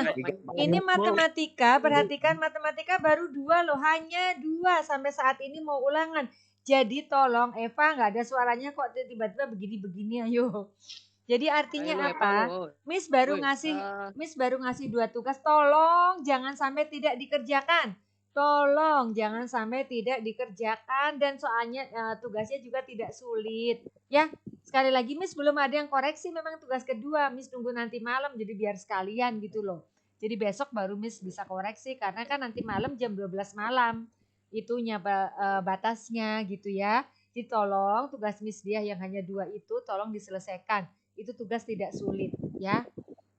ini matematika. Perhatikan matematika baru 2 loh. Hanya 2 sampai saat ini mau ulangan. Jadi tolong Eva, nggak ada suaranya kok tiba-tiba begini-begini, ayo. Jadi artinya apa? Miss baru ngasih 2 tugas. Tolong jangan sampai tidak dikerjakan. Tolong jangan sampai tidak dikerjakan dan soalnya tugasnya juga tidak sulit. Ya, sekali lagi Miss belum ada yang koreksi memang tugas kedua. Miss tunggu nanti malam jadi biar sekalian gitu loh. Jadi besok baru Miss bisa koreksi karena kan nanti malam jam 12 malam. Itunya batasnya gitu ya. Jadi tolong tugas Miss dia yang hanya 2 itu tolong diselesaikan. Itu tugas tidak sulit ya.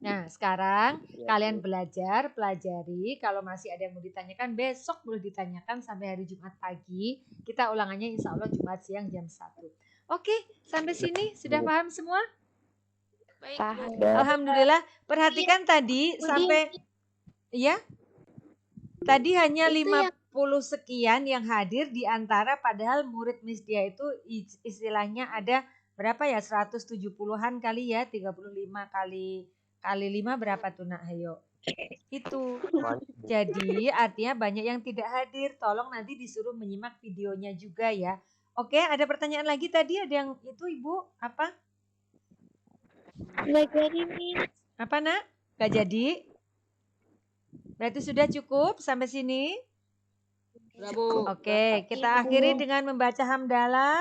Nah sekarang kalian pelajari. Kalau masih ada yang mau ditanyakan besok boleh ditanyakan sampai hari Jumat pagi. Kita ulangannya insya Allah Jumat siang jam 1. Oke, sampai sini sudah paham semua? Baik. Alhamdulillah. Perhatikan tadi sampai ya. Tadi hanya 50 sekian yang hadir di antara padahal murid Miss dia itu istilahnya ada berapa ya 170-an kali ya 35 kali 5 berapa tuh Nak Hayo itu. Jadi artinya banyak yang tidak hadir, tolong nanti disuruh menyimak videonya juga ya. Oke, ada pertanyaan lagi tadi ada yang itu Ibu apa? Nggak jadi nih. Apa Nak? Gak jadi? Berarti sudah cukup sampai sini? Oke, kita akhiri dengan membaca hamdalah.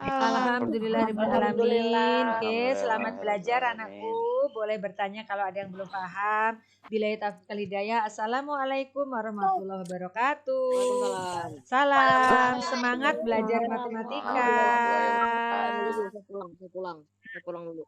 Alhamdulillahirrahmanirrahim. Oke, selamat belajar anakku. Boleh bertanya kalau ada yang belum paham. Billahi taufiq wal hidayah. Assalamualaikum warahmatullahi wabarakatuh. Salam, semangat belajar matematika. Saya pulang dulu.